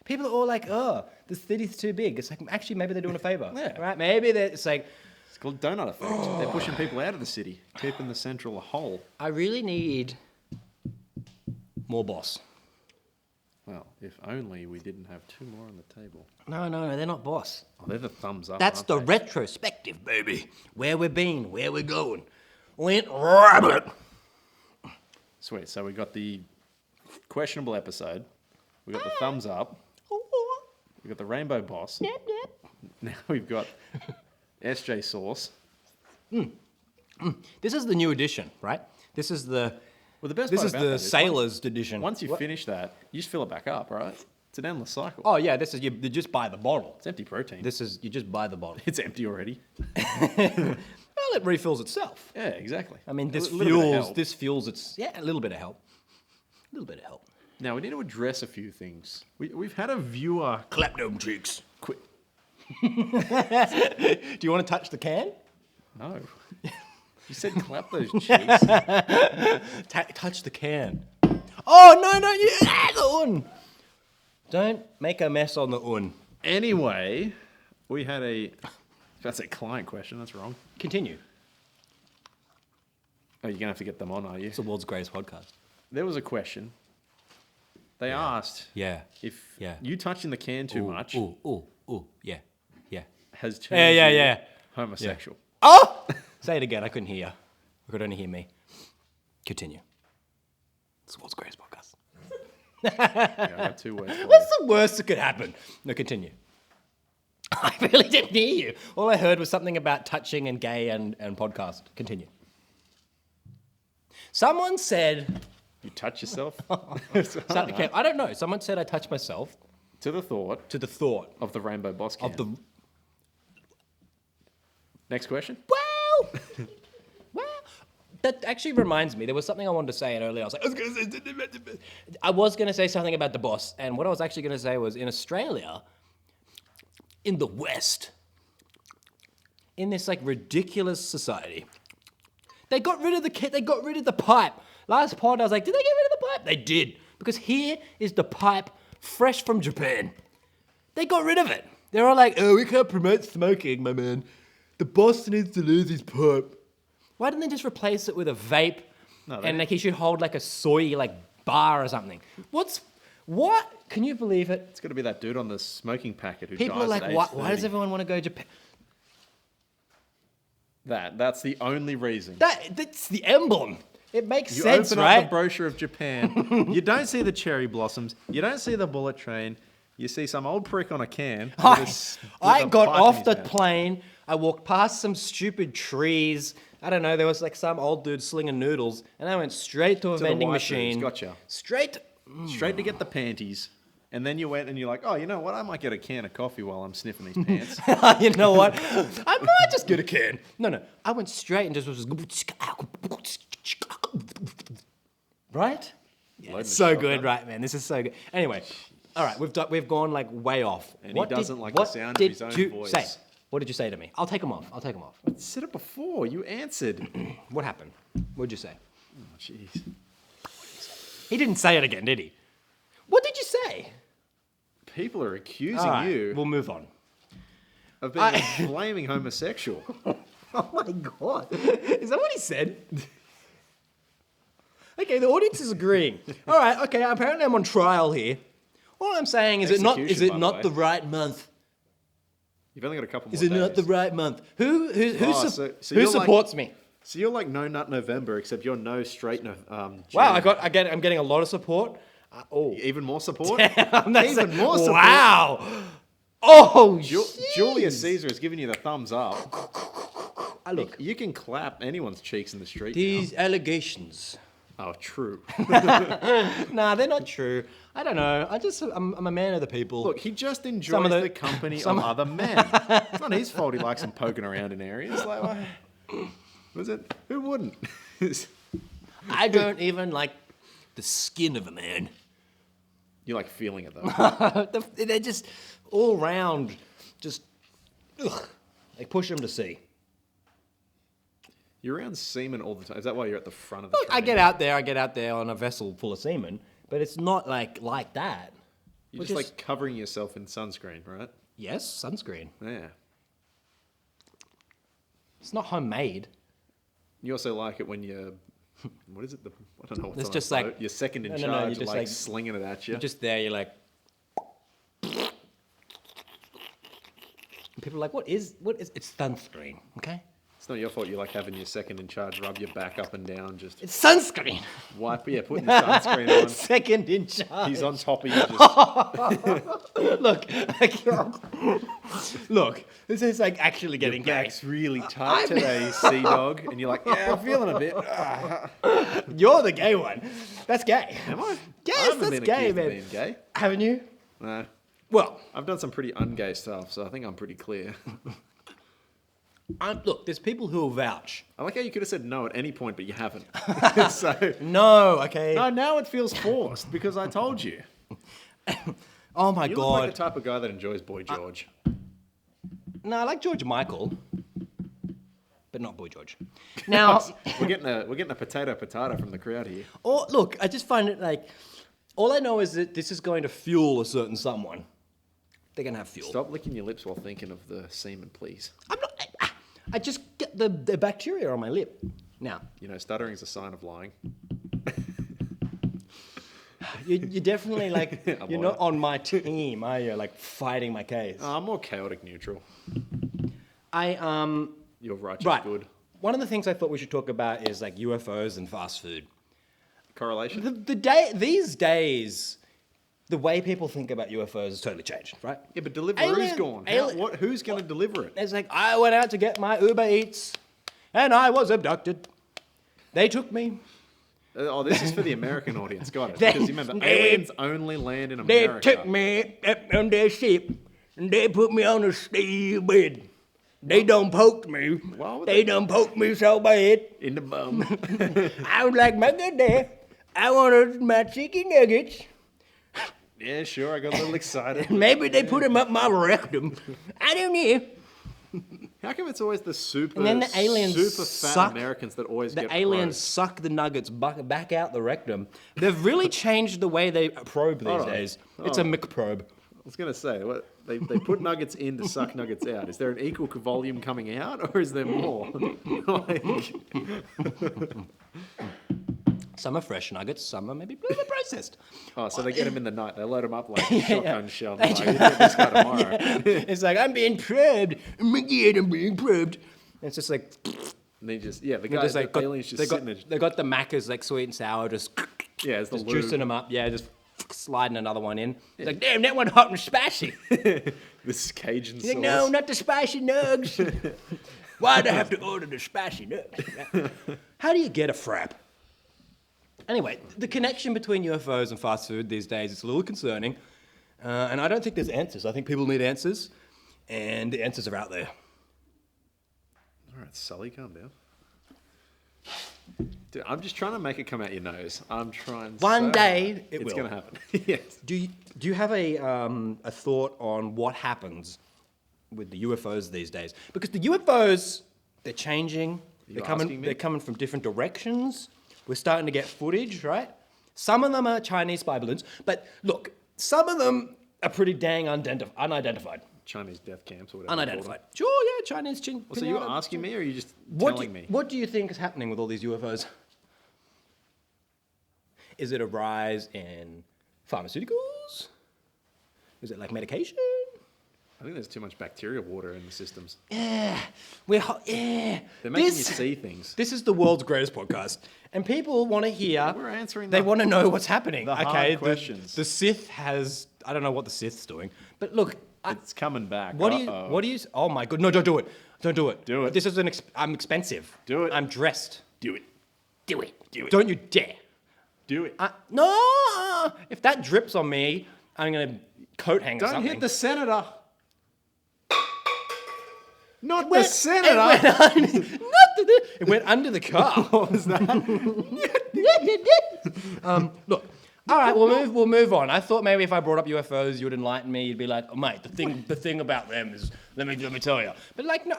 People are all like, oh, the city's too big. It's like, actually, maybe they're doing a favor. Yeah. Right? Maybe it's like, It's called donut effect. They're pushing people out of the city, keeping the central a whole. I really need more boss. Well, if only we didn't have two more on the table. No, they're not boss. Oh, they're the thumbs up. That's aren't the they? retrospective, baby. Where we've been, where we're going. Went rabbit. Sweet. So we got the questionable episode. We got the thumbs up. We got the rainbow boss. Now we've got SJ sauce. This is the new edition, right? This is the Well, the best this part is about the that is sailors edition. Once you finish that, you just fill it back up, right? It's an endless cycle. Oh yeah, this is you just buy the bottle. It's empty protein. This is you just buy the bottle. It's empty already. Well, it refills itself. Yeah, exactly. I mean, this A little bit of fuels. help. This fuels its. Yeah, a little bit of help. A little bit of help. Now we need to address a few things. We've had a viewer Clap them cheeks. quit. Do you want to touch the can? No, you said clap those cheeks. Touch the can. Oh no! The un. Don't make a mess on the un. Anyway, we had a. That's a client question. That's wrong. Continue. Oh, you're gonna have to get them on, are you? It's the world's greatest podcast. There was a question. They asked Yeah. if Yeah. you touching the can too much Ooh. Yeah. has turned Yeah. you homosexual. Oh! Say it again. I couldn't hear you. You could only hear me. Continue. It's the world's greatest podcast. Yeah, I got 2 words. For you. What's the worst that could happen? No, continue. I really didn't hear you. All I heard was something about touching and gay and podcast. Continue. Someone said... You touch yourself Okay, I don't know. Someone said I touched myself to the thought to the thought of the rainbow boss can. of the... Next question. Well... that actually reminds me. There was something I wanted to say earlier. I was going to say something about the boss, and what I was actually going to say was in Australia, in the West, in this like ridiculous society, they got rid of the pipe. Last pod, I was like, did they get rid of the pipe? They did, because here is the pipe fresh from Japan. They got rid of it. They're all like, oh, we can't promote smoking, my man. The boss needs to lose his pipe. Why didn't they just replace it with a vape? No, And like he should hold like a soy like bar or something. What? Can you believe it? It's got to be that dude on the smoking packet who People dies are like, at age why does 30. everyone want to go to Japan? That's the only reason. That's the emblem. It makes You sense, open right? up the brochure of Japan, you don't see the cherry blossoms, you don't see the bullet train, you see some old prick on a can. I got off the plane, I walked past some stupid trees. I don't know, there was like some old dude slinging noodles, and I went straight to a the vending white dudes, machine. gotcha. Straight. Straight to get the panties. And then you went and you're like, oh, you know what? I might get a can of coffee while I'm sniffing these pants. You know what? I might just get a can. No. I went straight and just was. Right? Yeah, Loading it's the so shotgun. good, right, man? This is so good. Anyway, all right, we've gone like way off. And he doesn't like the sound of his own voice. Say? What did you say to me? I'll take them off. Said it before. You answered. What happened? What'd you say? Oh, jeez. He didn't say it again, did he? What did you say? People are accusing All right, you we'll move on. of being a flaming homosexual. Oh my god. Is that what he said? Okay, the audience is agreeing. All right, okay, apparently I'm on trial here. All I'm saying is Execution, by the way. the right month? You've only got a couple more Is it days. not the right month? Who Oh, so you're like- supports me? So you're like No Nut November, except you're No Straight Wow, June. I'm getting a lot of support. Even more support? That's Even more support? Wow. Oh, Julius Caesar has given you the thumbs up. look. You can clap anyone's cheeks in the street These allegations. now. Oh, true. Nah, they're not true. I don't know. I'm a man of the people. Look, he just enjoys Some of the, the- company of other men. It's not his fault he likes them poking around in areas. Like, was it? Who wouldn't? I don't even like the skin of a man. You like feeling it though. They're just all round, just ugh. They push them to sea. You're around semen all the time. Is that why you're at the front of the Look, train? I get out there on a vessel full of semen, but it's not like that. You're just like covering yourself in sunscreen, right? Yes, sunscreen. Yeah. It's not homemade. You also like it when you're, what is it? I don't know what's It's on just a like- boat. You're second in No, charge, no, you're just like like- slinging it at you. You're just there, you're like. And people are like, what is, it's sunscreen, okay? It's not your fault you like having your second in charge rub your back up and down, just It's sunscreen. wipe, putting the sunscreen on. Second in charge. He's on top of you, just Look, this is like actually getting your gay. back's really tight today, sea dog, and you're like, yeah, I'm feeling a bit. You're the gay one. That's gay. Am I? Yes, I haven't that's been gay, accused man. of being gay. Haven't you? No. Well, I've done some pretty ungay stuff, so I think I'm pretty clear. look, there's people who will vouch. I like how you could have said no at any point, but you haven't. So No, okay. no, now it feels forced because I told you. Oh my You look god. like the type of guy that enjoys Boy George. No, I like George Michael, but not Boy George. Now, We're getting a potato from the crowd here. or look, I just find it like, all I know is that this is going to fuel a certain someone. They're gonna have fuel. Stop licking your lips while thinking of the semen, please. I'm not. I just get the bacteria on my lip. Now, You know, stuttering is a sign of lying. you're definitely like, I'm you're not on my team, are you? Like fighting my case. I'm more chaotic neutral. You're righteous Right. good. One of the things I thought we should talk about is like UFOs and fast food. Correlation? These days, the way people think about UFOs has totally changed, right? Yeah, but Deliveroo's Alien- gone. alien- Who's going to deliver it? It's like, I went out to get my Uber Eats, and I was abducted. They took me. Oh, this is for the American audience. Got it. They- Because remember, they- aliens only land in They America. took me on their ship, and they put me on a steel bed. They done poked me. Why would They done poked me so bad. In the bum. I was like, my good day. I wanted my chicken nuggets. Yeah, sure. I got a little excited. Maybe they put them up my rectum. I don't know. How come it's always the super, And then the aliens super fat suck- Americans that always get The aliens probed? suck the nuggets back out the rectum. They've really changed the way they probe these Hold on. days. It's a McProbe. I was going to say, what they put nuggets in to suck nuggets out. Is there an equal volume coming out, or is there more? Like, Some are fresh nuggets, some are maybe processed. oh, so they get them in the night. They load them up like a shotgun shell. Like, just- you get this guy tomorrow. It's like, I'm being probed. Oh my God, I'm being probed. And it's just like, And they just, yeah, the they guy, just like the aliens just they sitting there. they got the Maccas like sweet and sour, just Yeah, it's the just lube. juicing them up. Yeah, just sliding another one in. It's like, damn, that one hot and spicy. This Cajun He's sauce. like, no, not the spicy nugs. Why'd I have to order the spicy nugs? How do you get a frap? Anyway, the connection between UFOs and fast food these days is a little concerning. And I don't think there's answers. I think people need answers. And the answers are out there. All right, Sully, calm down. Dude, I'm just trying to make it come out your nose. I'm trying. One so day, hard. it it's will. going to happen. Yes. Do you have a thought on what happens with the UFOs these days? Because the UFOs, they're changing. you asking me? They're coming from different directions. We're starting to get footage, right? Some of them are Chinese spy balloons, but look, some of them are pretty dang unidentified. Chinese death camps or whatever. they call them. Unidentified. Sure, yeah, Chinese. Well, so you're asking me, or are you just telling me? What do you think is happening with all these UFOs? Is it a rise in pharmaceuticals? Is it like medication? I think there's too much bacterial water in the systems. Yeah, yeah. They're making you see things. This is the world's greatest podcast, and people want to hear. We're answering They the- want to know what's happening. the hard Okay, questions. The Sith has. I don't know what the Sith's doing, but look. It's coming back. What do you? Uh-oh. What do you? Oh my god! No, don't do it! Don't do it! Do it. This is I'm expensive. Do it. I'm dressed. Do it. Do it. Do it. Don't you dare! Do it. No! If that drips on me, I'm gonna coat hang or Don't something. hit the senator. Not the Went- senator. It went under the car. What was that? Look. All right, we'll move on. I thought maybe if I brought up UFOs, you would enlighten me. You'd be like, "Oh, mate, the thing about them is let me tell you." But like, no,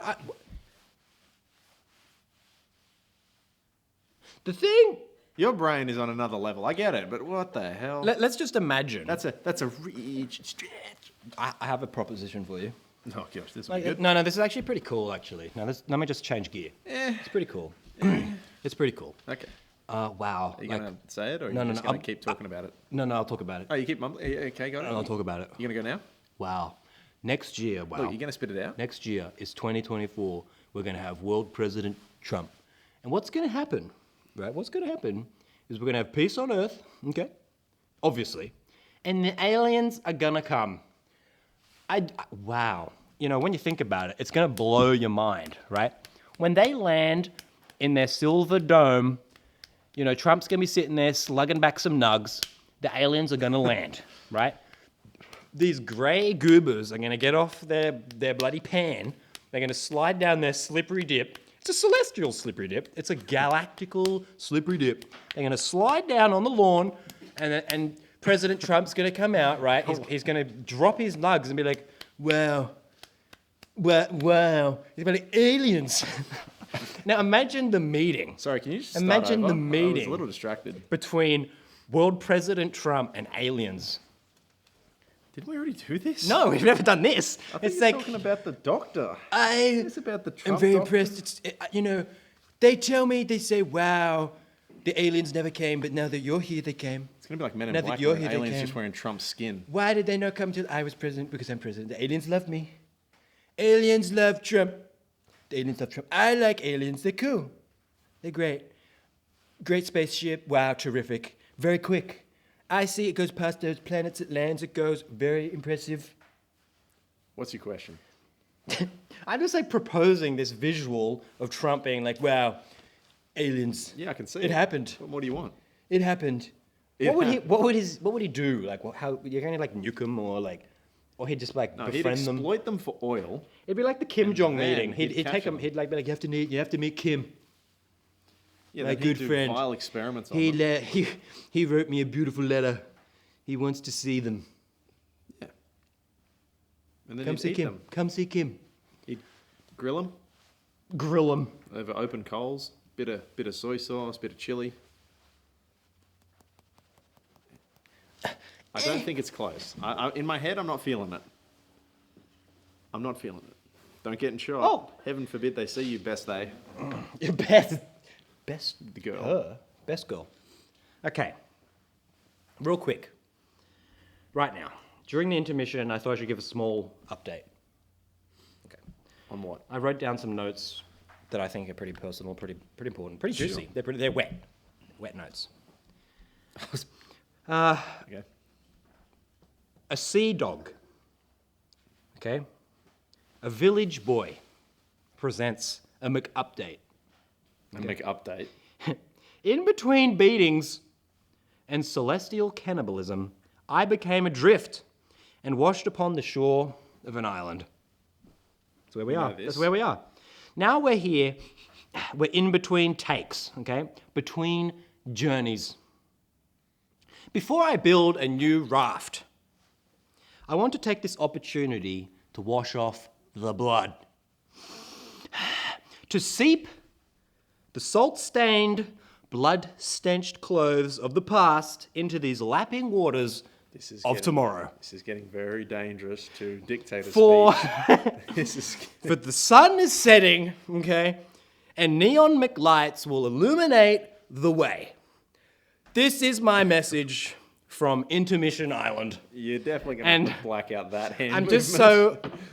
the thing. Your brain is on another level. I get it, but what the hell? Let's just imagine. That's a reach stretch. I have a proposition for you. Oh gosh, this will be good. No, this is actually pretty cool. Actually, no, let me just change gear. It's pretty cool. It's pretty cool. Okay. Wow. Are you like- gonna say it, or are you No, no, just no, gonna I'm- keep talking about it? No, I'll talk about it. Oh, you keep mumbling. Okay, got it. I'll talk about it. You gonna go now? Wow. Next year, wow. Look, you're gonna spit it out. Next year is 2024. We're going to have world President Trump. And what's going to happen, right? What's going to happen is we're going to have peace on Earth, okay? Obviously. And the aliens are going to come. Wow. You know, when you think about it, it's going to blow your mind, right? When they land in their silver dome, you know, Trump's going to be sitting there slugging back some nugs. The aliens are going to land, right? These grey goobers are going to get off their bloody pan. They're going to slide down their slippery dip. It's a celestial slippery dip. It's a galactical slippery dip. They're going to slide down on the lawn, and President Trump's going to come out, right? He's going to drop his nugs and be like, wow. Wow. He's going to be like, aliens. Now imagine the meeting. Sorry, can you just start Imagine over? the I was meeting. a little distracted. Between world President Trump and aliens. Did we already do this? No, we've never done this. I think It's you're like, talking about the doctor. I'm It's about the Trump very doctor. impressed. You know, they say, wow, the aliens never came, but now that you're here, they came. It's gonna be like Men in Now that Black, you're where here, they aliens came. just wearing Trump's skin. Why did they not come to? I was president because I'm president. The aliens love me. Aliens love Trump. The aliens love Trump. I like aliens. They're cool. They're great. Great spaceship. Wow, terrific. Very quick. I see it goes past those planets. It lands. It goes. Very impressive. What's your question? I'm just like proposing this visual of Trump being like, wow, aliens. Yeah, I can see It happened. What more do you want? It happened. It What would he do? Like, how you're going to like nuke him or like Or he'd just like No, he'd befriend them. exploit them for oil. It'd be like the Kim Jong then meeting. He'd he'd take capture them. them. He'd like be like, you have to meet Kim. Yeah, My then good he'd do friend. vile experiments on He them. he wrote me a beautiful letter. He wants to see them. Yeah. And then Come he'd see eat Kim. them. Come see Kim. He'd grill them Grill them. over open coals. Bit of soy sauce, bit of chili. I don't think it's close. In my head, I'm not feeling it. I'm not feeling it. Don't get in shot. Oh. Heaven forbid they see you, best they. Your best The girl. her. Best girl. Okay. Real quick. Right now. During the intermission, I thought I should give a small update. Okay. On what? I wrote down some notes that I think are pretty personal, pretty important, pretty Sure. juicy. They're wet. Wet notes. Okay. A sea dog. Okay. A village boy presents a McUpdate. And make update. In between beatings and celestial cannibalism, I became adrift and washed upon the shore of an island. That's where we You know are. this. That's where we are. Now we're here. We're in between takes, okay? Between journeys. Before I build a new raft, I want to take this opportunity to wash off the blood. To seep the salt-stained, blood-stenched clothes of the past into these lapping waters of tomorrow. This is getting very dangerous to dictator For, speech. This is for the sun is setting, okay, and neon McLights will illuminate the way. This is my message from Intermission Island. you're definitely gonna And have to black out that hand.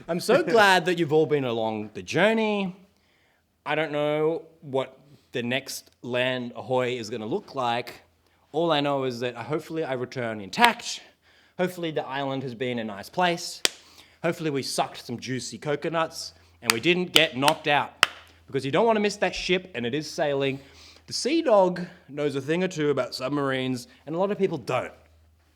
I'm so glad that you've all been along the journey. I don't know what the next land ahoy is going to look like. All I know is that hopefully I return intact. Hopefully the island has been a nice place. Hopefully we sucked some juicy coconuts and we didn't get knocked out. Because you don't want to miss that ship, and it is sailing. The Sea Dog knows a thing or two about submarines, and a lot of people don't.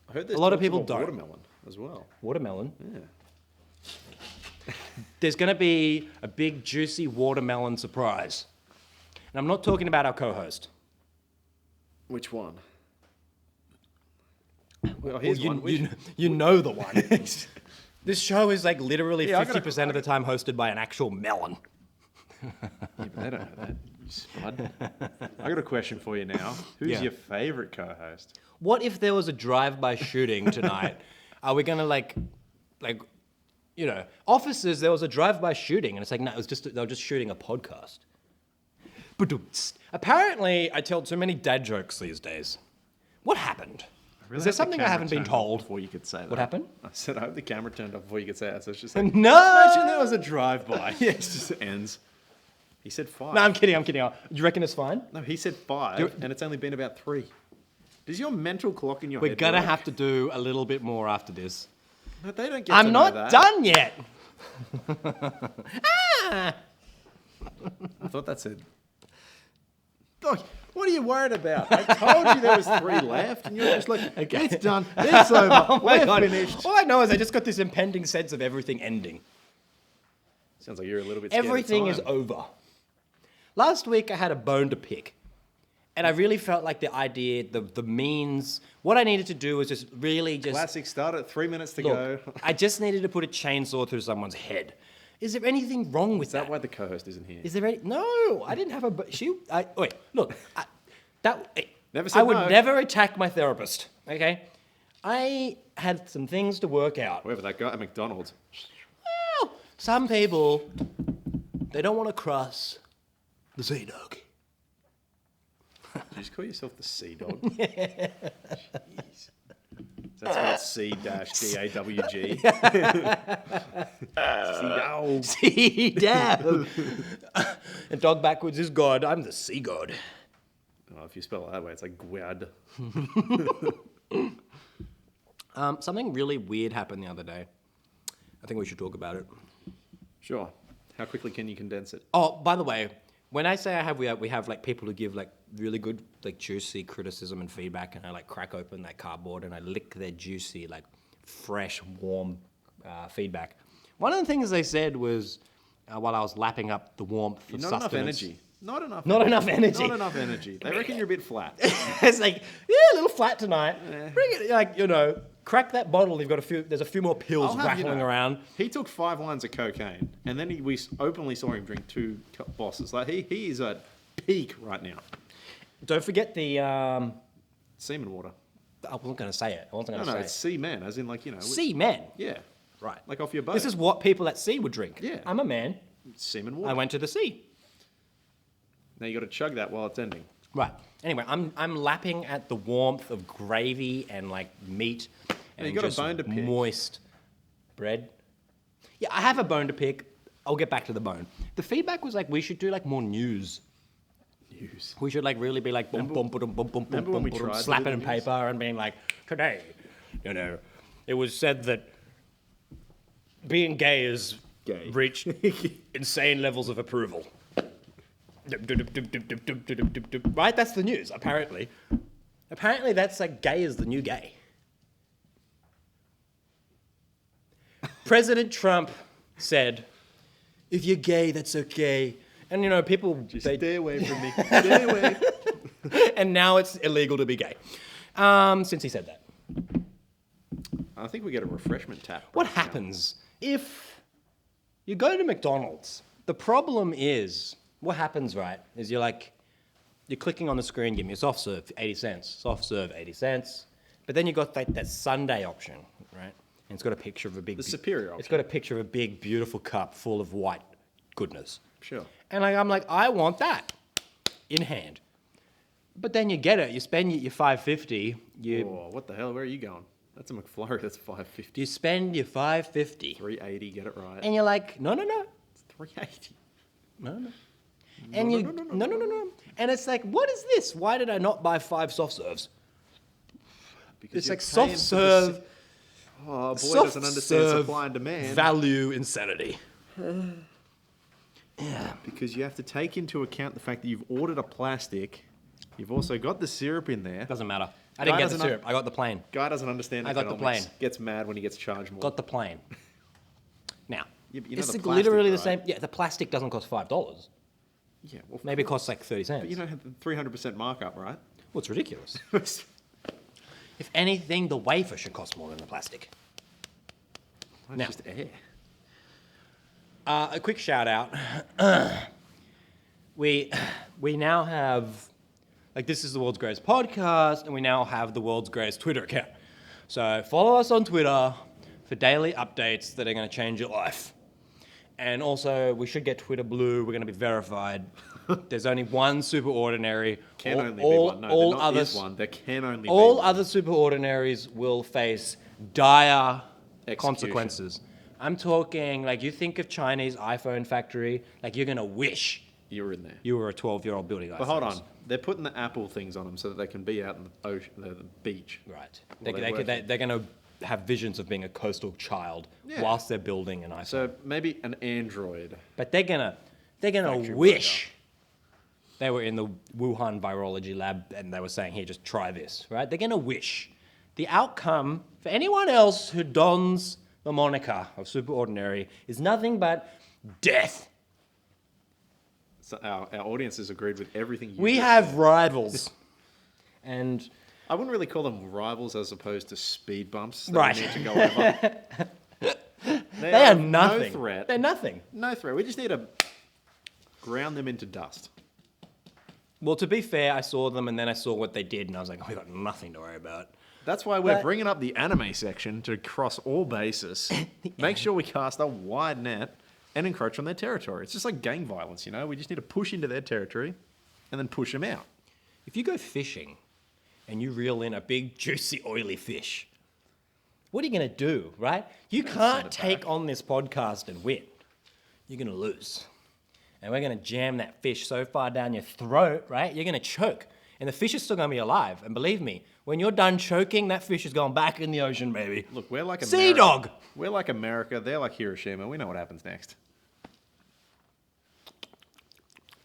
I heard there's a lot of talks people about don't. watermelon as well. Watermelon. Yeah. There's going to be a big, juicy watermelon surprise. And I'm not talking about our co-host. Which one? Well, Well, here's one. you know the one. This show is like literally Yeah, I gotta- 50% of the time hosted by an actual melon. Yeah, but they don't know that. You spud. I got a question for you now. Who's Yeah. your favorite co-host? What if there was a drive-by shooting tonight? Are we gonna like, you know, officers? There was a drive-by shooting, and it's like, no, they were just shooting a podcast. Ba-dum-ts. Apparently, I tell too many dad jokes these days. What happened? Is there something I haven't been told? Before you could say that. What happened? I said I hope the camera turned off before you could say that. So it's just like, No! imagine there was a drive-by. Yeah, it just ends. He said 5. No, I'm kidding. Do you reckon it's fine? No, he said 5, and it's only been about 3. Does your mental clock in your We're head gonna work? have to do a little bit more after this. No, they don't get I'm to not know that. done yet. I thought that said. Look, what are you worried about? I told you there was 3 left, and you're just like, it's done, it's over, Oh my we're God. finished. All I know is I just got this impending sense of everything ending. Sounds like you're a little bit scared of Everything is time. over. Last week I had a bone to pick. And I really felt like the idea, the means, what I needed to do was just really just... Classic start at 3 minutes to Look, go. I just needed to put a chainsaw through someone's head. Is there anything wrong with Is that that? why the co-host isn't here? Is there any... No, I didn't have a... Wait, look. Never said I would no. never attack my therapist, okay? I had some things to work out. Whoever that guy at McDonald's. Well, some people, they don't want to cross the sea dog. Did you just call yourself the Sea Dog? Jeez. That's spelled C-D-A-W-G. Sea Dog. Sea dog. And dog backwards is God. I'm the sea god. Oh, if you spell it that way, it's like Gwad. Something really weird happened the other day. I think we should talk about it. Sure. How quickly can you condense it? Oh, by the way, when I say we have like people who give like really good, like juicy criticism and feedback, and I like crack open that cardboard and I lick their juicy, like fresh, warm feedback. One of the things they said was, while I was lapping up the warmth of Not enough sustenance. energy. Not enough. Not enough energy. Not enough energy. They reckon you're a bit flat. It's like, yeah, a little flat tonight. Bring it, like, crack that bottle. You've got there's a few more pills I'll have you rattling know, around. He took 5 lines of cocaine, and then we openly saw him drink 2 bosses. Like he is at peak right now. Don't forget the, Semen water. I wasn't going to say it. I wasn't going to No, say it's seaman, as in like Sea men. Yeah, Right. like off your boat. This is what people at sea would drink. Yeah. I'm a man. semen water. I went to the sea. Now you got to chug that while it's ending. Right. Anyway, I'm lapping at the warmth of gravy and like meat and you got a just bone to pick. moist bread. Yeah, I have a bone to pick. I'll get back to the bone. The feedback was like we should do like more news. News. We should like really be like boom, boom, boom, boom, boom, remember when we tried to do slapping the in news? paper and being like, today, it was said that being gay has Gay. reached insane levels of approval. Right? That's the news, apparently. Apparently that's like gay is the new gay. President Trump said, if you're gay, that's okay. And people Stay away from me. Stay away. and now it's illegal to be gay. Since he said that. I think we get a refreshment tap. What happens if you go to McDonald's? The problem is, what happens, right, is you're clicking on the screen, give me a soft serve, 80 cents, soft serve, 80 cents. But then you got that sundae option, right? And it's got a picture of The superior It's option. got a picture of a big, beautiful cup full of white goodness. Sure. And I'm like, I want that in hand. But then you get it. You spend your $5.50. Oh, what the hell? Where are you going? That's a McFlurry. That's $5.50. You spend your $5.50. $3.80. Get it right. And you're like, no. It's $3.80. No. And no. And it's like, what is this? Why did I not buy 5 soft serves? Because It's you're like paying soft for the serve. Oh, boy soft doesn't understand serve supply and demand. Value insanity. Because you have to take into account the fact that you've ordered a plastic. You've also got the syrup in there. Doesn't matter. I didn't Guy get the doesn't syrup. I got the plain. Guy doesn't understand I got the economics. plane. Gets mad when he gets charged more. Got the plain. Now, Yeah, but you know it's the like plastic, literally the right? same. Yeah, the plastic doesn't cost $5. Yeah, well, Maybe it costs like 30 cents. But you don't have the 300% markup, right? Well, it's ridiculous. That's If anything, the wafer should cost more than the plastic. Now. just air. A quick shout out. We now have, this is the world's greatest podcast, and we now have the world's greatest Twitter account. So follow us on Twitter for daily updates that are going to change your life. And also, we should get Twitter Blue. We're going to be verified. There's only one superordinary. Can only be one. No, all there not others, is one. There can only be all one. other superordinaries will face dire Execution. consequences. I'm talking, you think of Chinese iPhone factory, you're going to wish You were in there. you were a 12-year-old building iPhones. But hold on. They're putting the Apple things on them so that they can be out in the ocean, the beach. Right. Well, they're working. They're going to have visions of being a coastal child Yeah. whilst they're building an iPhone. So maybe an Android. But they're gonna Factory wish they were in the Wuhan virology lab and they were saying, here, just try this, right? They're gonna wish. The outcome for anyone else who dons the moniker of superordinary is nothing but death. So our audience has agreed with everything you We just have said. rivals. And I wouldn't really call them rivals as opposed to speed bumps that Right. we need to go over. they are no nothing. threat. They're nothing. No threat. We just need to ground them into dust. Well, to be fair, I saw them and then I saw what they did and I was like, we got nothing to worry about. That's why we're But- bringing up the anime section to cross all bases. Make sure we cast a wide net and encroach on their territory. It's just like gang violence, We just need to push into their territory and then push them out. If you go fishing and you reel in a big, juicy, oily fish, what are you going to do, right? You can't it take back. on this podcast and win. You're going to lose. And we're going to jam that fish so far down your throat, right? You're going to choke. And the fish is still going to be alive. And believe me, when you're done choking, that fish is going back in the ocean, baby. Look, we're like Sea America. dog. We're like America. They're like Hiroshima. We know what happens next.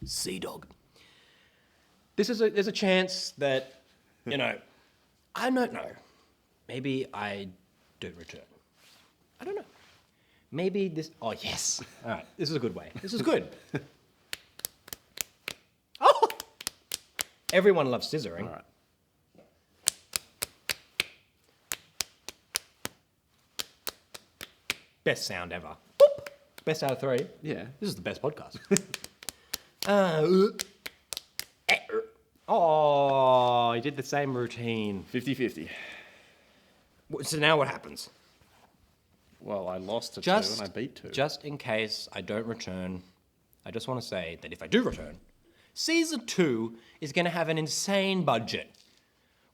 Sea dog. There's a chance that, I don't know. Maybe I don't return. I don't know. Maybe this. Oh, yes. All right. This is a good way. This is good. Oh! Everyone loves scissoring. All right. Best sound ever. Boop. Best out of 3. Yeah. This is the best podcast. Oh, you did the same routine. 50-50. So now what happens? Well, I lost to 2 Just, and I beat 2. just in case I don't return, I just want to say that if I do return, season 2 is going to have an insane budget.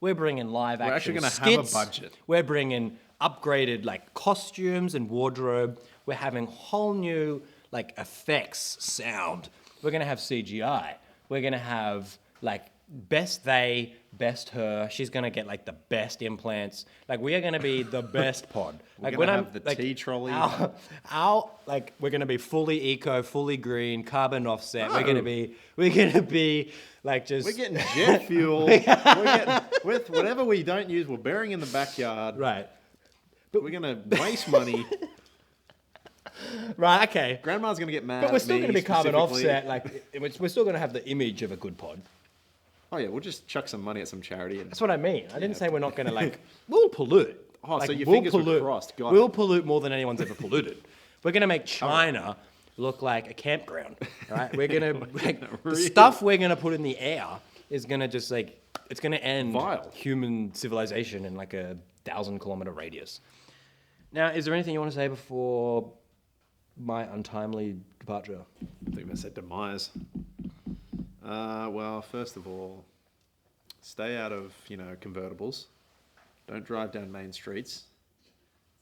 We're bringing live action actually gonna skits. have a budget. We're bringing upgraded like costumes and wardrobe. We're having whole new like effects, sound. We're going to have CGI. We're going to have like best they, best her. She's going to get like the best implants. Like we are going to be the best pod. We're Like gonna have the tea trolley. Our like we're gonna be fully eco, fully green, carbon offset. No. We're gonna be like just We're getting jet fuel. We're getting, with whatever we don't use, we're burying in the backyard. right, We're going to waste money. right, okay. Grandma's going to get mad But we're at still me gonna be carbon specifically. offset. Like we're still gonna have the image of a good pod. Oh, yeah, we'll just chuck some money at some charity. And That's what I mean. I didn't say we're not gonna like. We'll pollute. Oh, so Like, your we'll fingers were pollute. crossed. Got We'll it. pollute more than anyone's ever polluted. We're gonna make China look like a campground. Right? We're gonna like the Really? stuff we're gonna put in the air is gonna just like it's gonna end Vile. human civilization in like a 1,000-kilometer radius. Now, is there anything you want to say before my untimely departure? I think I said demise. Well, first of all, stay out of, convertibles. Don't drive down main streets.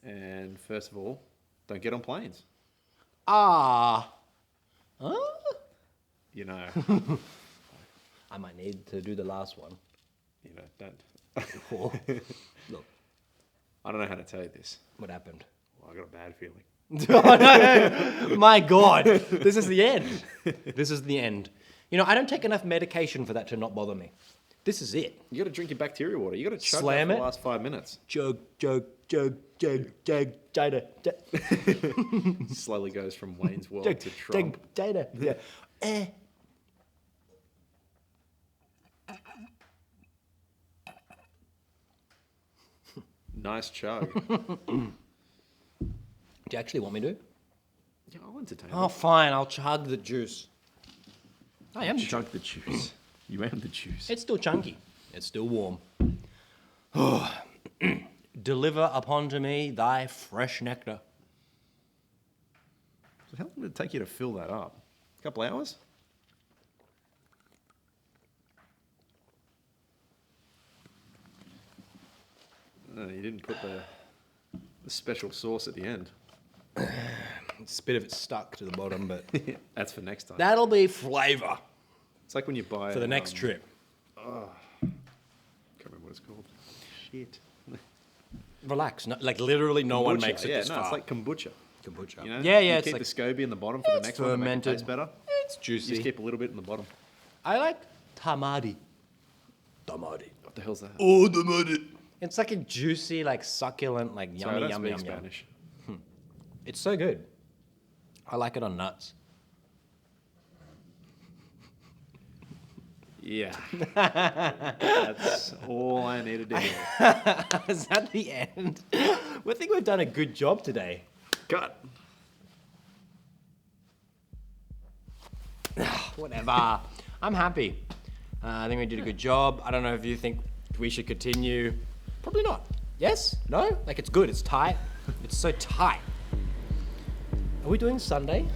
And first of all, don't get on planes. Ah. You know, I might need to do the last one. don't. Or, look, I don't know how to tell you this. what happened? Well, I got a bad feeling. Oh, no. My God. This is the end. This is the end. I don't take enough medication for that to not bother me. This is it. You got to drink your bacteria water. You got to chug Slam that for it. the last 5 minutes. Jug. Slowly goes from Wayne's World to Trump. Yeah. Nice chug. Do you actually want me to? Yeah, I'll entertain Oh, fine. I'll chug the juice. I am you. Chug the juice. You am the juice. It's still chunky. It's still warm. Deliver upon to me thy fresh nectar. So how long did it take you to fill that up? A couple hours? You didn't put the special sauce at the end. A bit of it stuck to the bottom, but That's for next time. that'll be flavour It's like when you buy... for the next trip. Can't remember what it's called. Shit. Relax. No, like literally no one Kombucha. makes it Yeah, this no, far. it's like kombucha. kombucha. You know? Yeah, You it's keep like the SCOBY in the bottom for the it's next one to make it fermented. taste better. It's You juicy. just keep a little bit in the bottom. I like tamari. Tamari. What the hell's that? Oh, tamari. It's like a juicy, like succulent, like Sorry, I yummy, don't yummy, speak yum, yum. Spanish. It's so good. I like it on nuts. Yeah. That's all I needed to hear. Is that the end? I think we've done a good job today. Cut. Whatever. I'm happy. I think we did a good job. I don't know if you think we should continue. Probably not. Yes? No? Like it's good. It's tight. It's so tight. Are we doing Sunday?